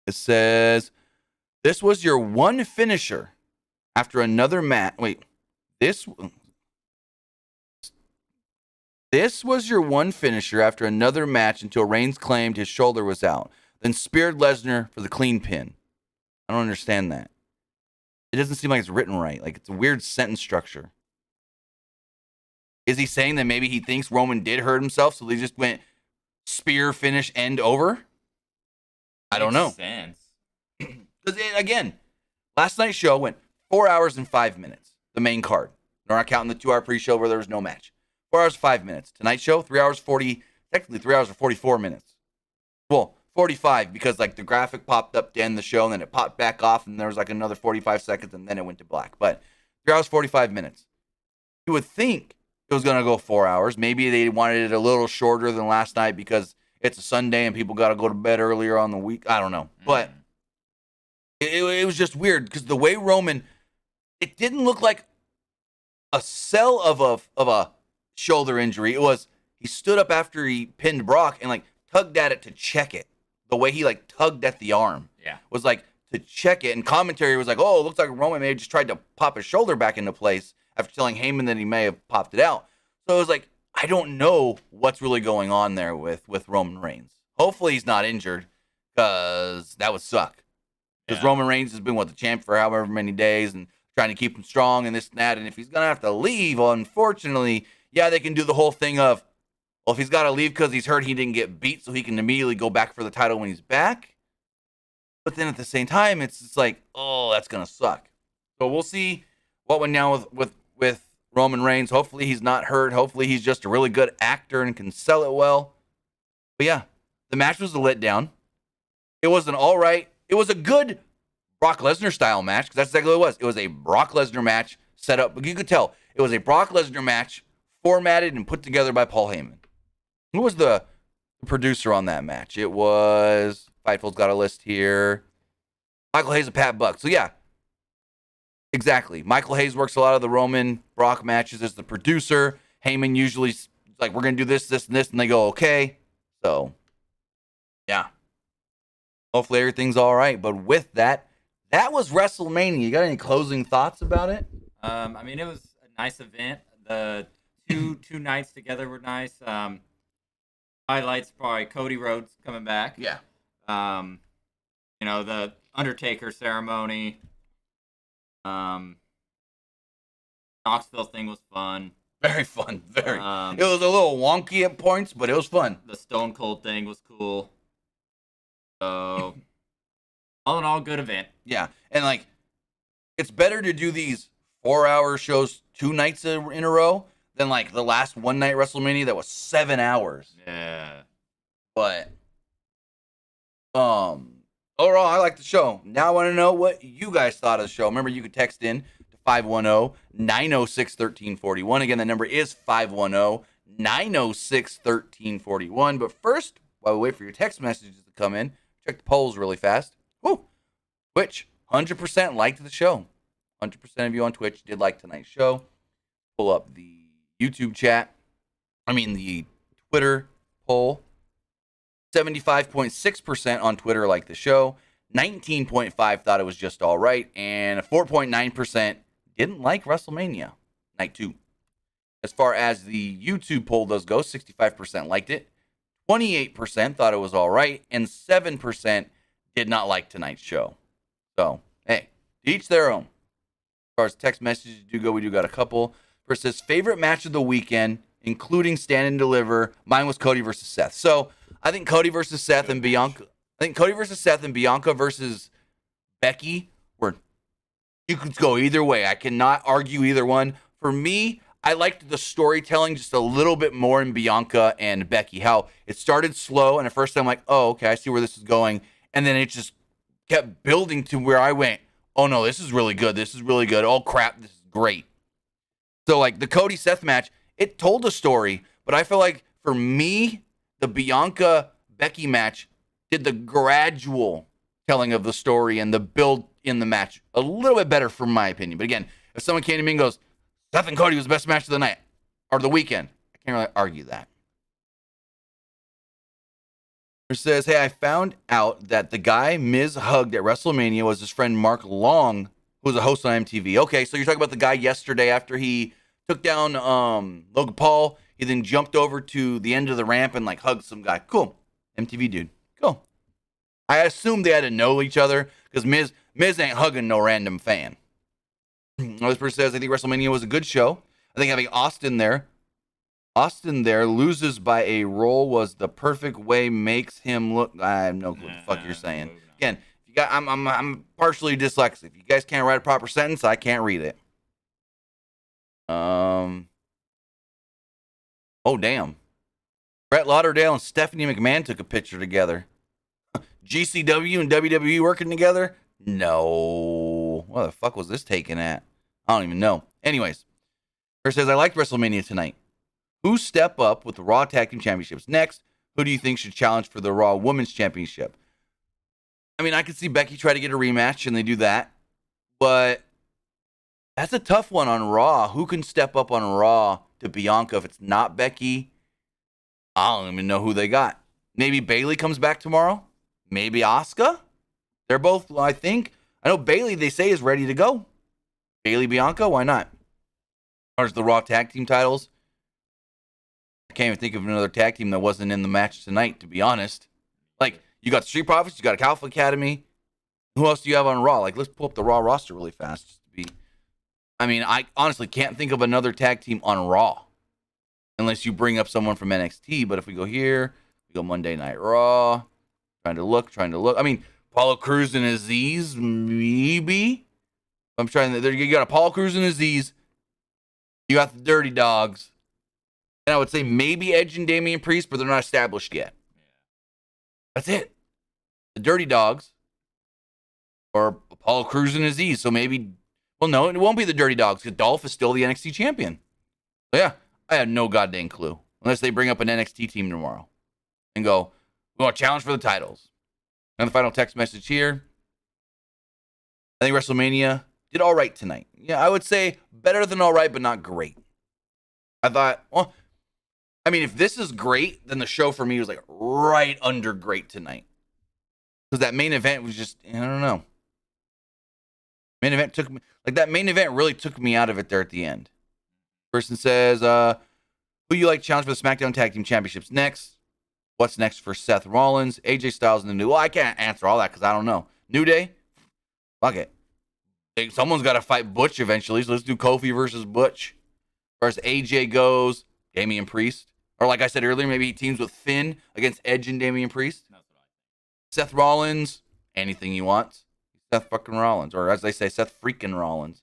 It says, this was your one finisher after another match. Wait, this was your one finisher after another match until Reigns claimed his shoulder was out, then speared Lesnar for the clean pin. I don't understand that. It doesn't seem like it's written right. Like, it's a weird sentence structure. Is he saying that maybe he thinks Roman did hurt himself, so they just went spear, finish, end over? I don't know. Makes sense. Because, again, last night's show went 4 hours and 5 minutes, the main card. We're not counting the 2-hour pre-show where there was no match. 4 hours, 5 minutes. Tonight's show, 3 hours, 44 minutes. Well, 45 because, like, the graphic popped up to end the show, and then it popped back off, and there was, like, another 45 seconds, and then it went to black. But 3 hours, 45 minutes. You would think it was going to go 4 hours. Maybe they wanted it a little shorter than last night because it's a Sunday and people got to go to bed earlier on the week. I don't know. But it was just weird because the way Roman, it didn't look like a sell of a shoulder injury. It was he stood up after he pinned Brock and like tugged at it to check it. The way he like tugged at the arm was like to check it. And commentary was like, oh, it looks like Roman may have just tried to pop his shoulder back into place after telling Heyman that he may have popped it out. So it was like, I don't know what's really going on there with Roman Reigns. Hopefully he's not injured because that would suck. Because Roman Reigns has been, the champ for however many days and trying to keep him strong and this and that. And if he's going to have to leave, unfortunately, they can do the whole thing of, well, if he's got to leave because he's hurt, he didn't get beat, so he can immediately go back for the title when he's back. But then at the same time, it's just like, oh, that's going to suck. So we'll see what went down with Roman Reigns. Hopefully he's not hurt. Hopefully he's just a really good actor and can sell it well. But yeah, the match was a letdown. It was an all right. It was a good Brock Lesnar style match because that's exactly what it was. It was a Brock Lesnar match set up. But you could tell it was a Brock Lesnar match formatted and put together by Paul Heyman. Who was the producer on that match? It was, Fightful's got a list here, Michael Hayes and Pat Buck. So yeah, exactly. Michael Hayes works a lot of the Roman Brock matches as the producer. Heyman usually like, we're going to do this, this, and this, and they go, okay. So, yeah. Hopefully everything's all right. But with that, that was WrestleMania. You got any closing thoughts about it? I mean, it was a nice event. The two nights together were nice. Highlights probably Cody Rhodes coming back. Yeah. The Undertaker ceremony. Knoxville thing was fun. Very fun. Very. It was a little wonky at points, but it was fun. The Stone Cold thing was cool. So, all in all, good event. Yeah. And, like, it's better to do these 4-hour shows 2 nights in a row than, like, the last one-night WrestleMania that was 7 hours. Yeah. But, overall, I like the show. Now I want to know what you guys thought of the show. Remember, you could text in to 510-906-1341. Again, the number is 510-906-1341. But first, while we wait for your text messages to come in, check the polls really fast. Woo! Twitch, 100% liked the show. 100% of you on Twitch did like tonight's show. Pull up the YouTube chat. The Twitter poll. 75.6% on Twitter liked the show. 19.5% thought it was just all right. And 4.9% didn't like WrestleMania Night 2. As far as the YouTube poll does go, 65% liked it. 28% thought it was all right. And 7% did not like tonight's show. So, hey, each their own. As far as text messages do go, we do got a couple. First says, favorite match of the weekend, including Stand and Deliver. Mine was Cody versus Seth. So, I think Cody versus Seth and Bianca. I think Cody versus Seth and Bianca versus Becky were, you could go either way. I cannot argue either one. For me, I liked the storytelling just a little bit more in Bianca and Becky. How it started slow, and at first I'm like, oh, okay, I see where this is going. And then it just kept building to where I went, oh no, this is really good. This is really good. Oh crap, this is great. So like the Cody Seth match, it told a story, but I feel like for me, the Bianca Becky match did the gradual telling of the story and the build in the match a little bit better, from my opinion. But again, if someone came to me and goes, Seth and Cody was the best match of the night or the weekend, I can't really argue that. It says, hey, I found out that the guy Miz hugged at WrestleMania was his friend Mark Long, who was a host on MTV. Okay, so you're talking about the guy yesterday after he took down Logan Paul. He then jumped over to the end of the ramp and like hugged some guy. Cool. MTV dude. Cool. I assumed they had to know each other because Miz ain't hugging no random fan. This person says, I think WrestleMania was a good show. I think having Austin there Austin there loses by a roll was the perfect way, makes him look. I have no clue what the fuck you're saying. Again, if you got, I'm partially dyslexic. If you guys can't write a proper sentence, I can't read it. Oh damn. Brett Lauderdale and Stephanie McMahon took a picture together. GCW and WWE working together? No. What the fuck was this taken at? I don't even know. Anyways, Chris says, I liked WrestleMania tonight. Who step up with the Raw Tag Team Championships? Next, who do you think should challenge for the Raw Women's Championship? I mean, I could see Becky try to get a rematch, and they do that. But that's a tough one on Raw. Who can step up on Raw to Bianca if it's not Becky? I don't even know who they got. Maybe Bayley comes back tomorrow. Maybe Asuka. They're both, I think. I know Bayley, they say, is ready to go. Bayley, Bianca, why not? As far as the Raw Tag Team titles, I can't even think of another tag team that wasn't in the match tonight, to be honest. Like, you got Street Profits, you got Alpha Academy. Who else do you have on Raw? Like, let's pull up the Raw roster really fast. Just to be. I mean, I honestly can't think of another tag team on Raw. Unless you bring up someone from NXT. But if we go here, we go Monday Night Raw. Trying to look. I mean, Apollo Crews and Aziz, maybe. I'm trying to. You got Apollo Crews and Aziz. You got the Dirty Dogs. And I would say maybe Edge and Damian Priest, but they're not established yet. That's it. The Dirty Dogs. Or Apollo Crews and Aziz. So maybe. Well, no, it won't be the Dirty Dogs because Dolph is still the NXT champion. So yeah, I had no goddamn clue. Unless they bring up an NXT team tomorrow. And go, we want to challenge for the titles. And the final text message here. I think WrestleMania did all right tonight. Yeah, I would say better than all right, but not great. I thought, well, I mean, if this is great, then the show for me was like right under great tonight. Because that main event was just, I don't know. Main event took me, like that main event really took me out of it there at the end. Person says, who you like challenge for the SmackDown Tag Team Championships next? What's next for Seth Rollins? AJ Styles and the New. Well, I can't answer all that because I don't know. New Day? Fuck it. Someone's got to fight Butch eventually, so let's do Kofi versus Butch. As far as AJ goes, Damian Priest. Or like I said earlier, maybe he teams with Finn against Edge and Damian Priest. Seth Rollins, anything you want. Seth fucking Rollins. Or as they say, Seth freaking Rollins.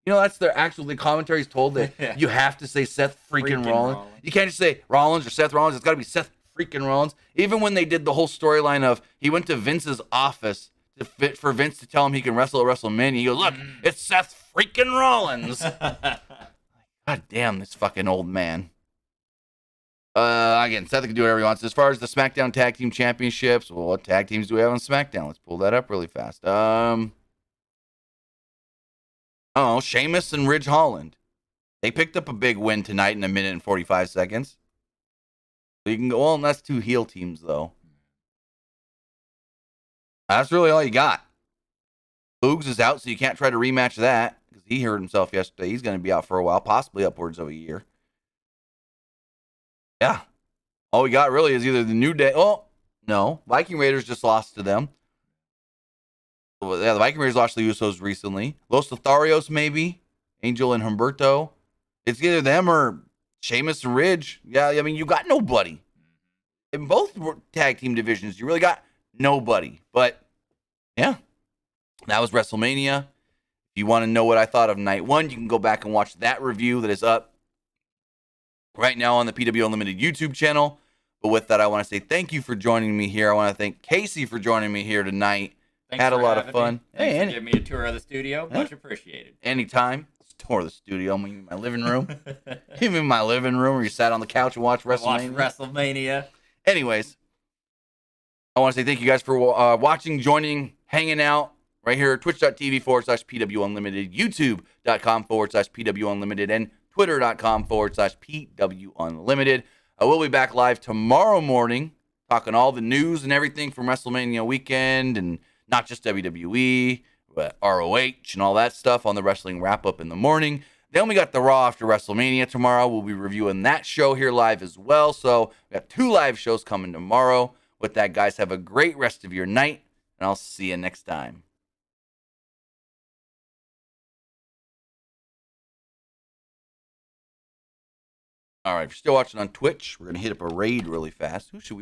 You know, that's their actual, the commentary's told that you have to say Seth freaking Rollins. You can't just say Rollins or Seth Rollins. It's got to be Seth freaking Rollins. Even when they did the whole storyline of he went to Vince's office for Vince to tell him he can wrestle at WrestleMania. He goes, look, it's Seth freaking Rollins. God damn, this fucking old man. Again, Seth can do whatever he wants. As far as the SmackDown Tag Team Championships, well, what tag teams do we have on SmackDown? Let's pull that up really fast. Sheamus and Ridge Holland. They picked up a big win tonight in 1 minute and 45 seconds. So you can go, well, and that's 2 heel teams, though. That's really all you got. Boogs is out, so you can't try to rematch that because he hurt himself yesterday. He's going to be out for a while, possibly upwards of a year. Yeah. All we got really is either the New Day. Oh, no. Viking Raiders just lost to them. Yeah, the Viking Raiders lost to the Usos recently. Los Lotharios, maybe. Angel and Humberto. It's either them or Sheamus and Ridge. Yeah, I mean, you got nobody. In both tag team divisions, you really got nobody. But, yeah. That was WrestleMania. If you want to know what I thought of Night 1, you can go back and watch that review that is up right now on the PW Unlimited YouTube channel. But with that, I want to say thank you for joining me here. I want to thank Casey for joining me here tonight. Thanks Had a lot of fun. Thanks for giving me a tour of the studio. Much appreciated. Anytime. Let's tour the studio. I'm in my living room. Even in my living room where you sat on the couch and watched WrestleMania. WrestleMania. Anyways, I want to say thank you guys for watching, joining, hanging out right here at twitch.tv/PW Unlimited, youtube.com/PW Unlimited, and twitter.com/PW Unlimited. I will be back live tomorrow morning talking all the news and everything from WrestleMania weekend and not just WWE, but ROH and all that stuff on the Wrestling Wrap-Up in the morning. Then we got the Raw after WrestleMania tomorrow. We'll be reviewing that show here live as well. So we got 2 live shows coming tomorrow. With that, guys, have a great rest of your night, and I'll see you next time. All right, if you're still watching on Twitch, we're going to hit up a raid really fast. Who should we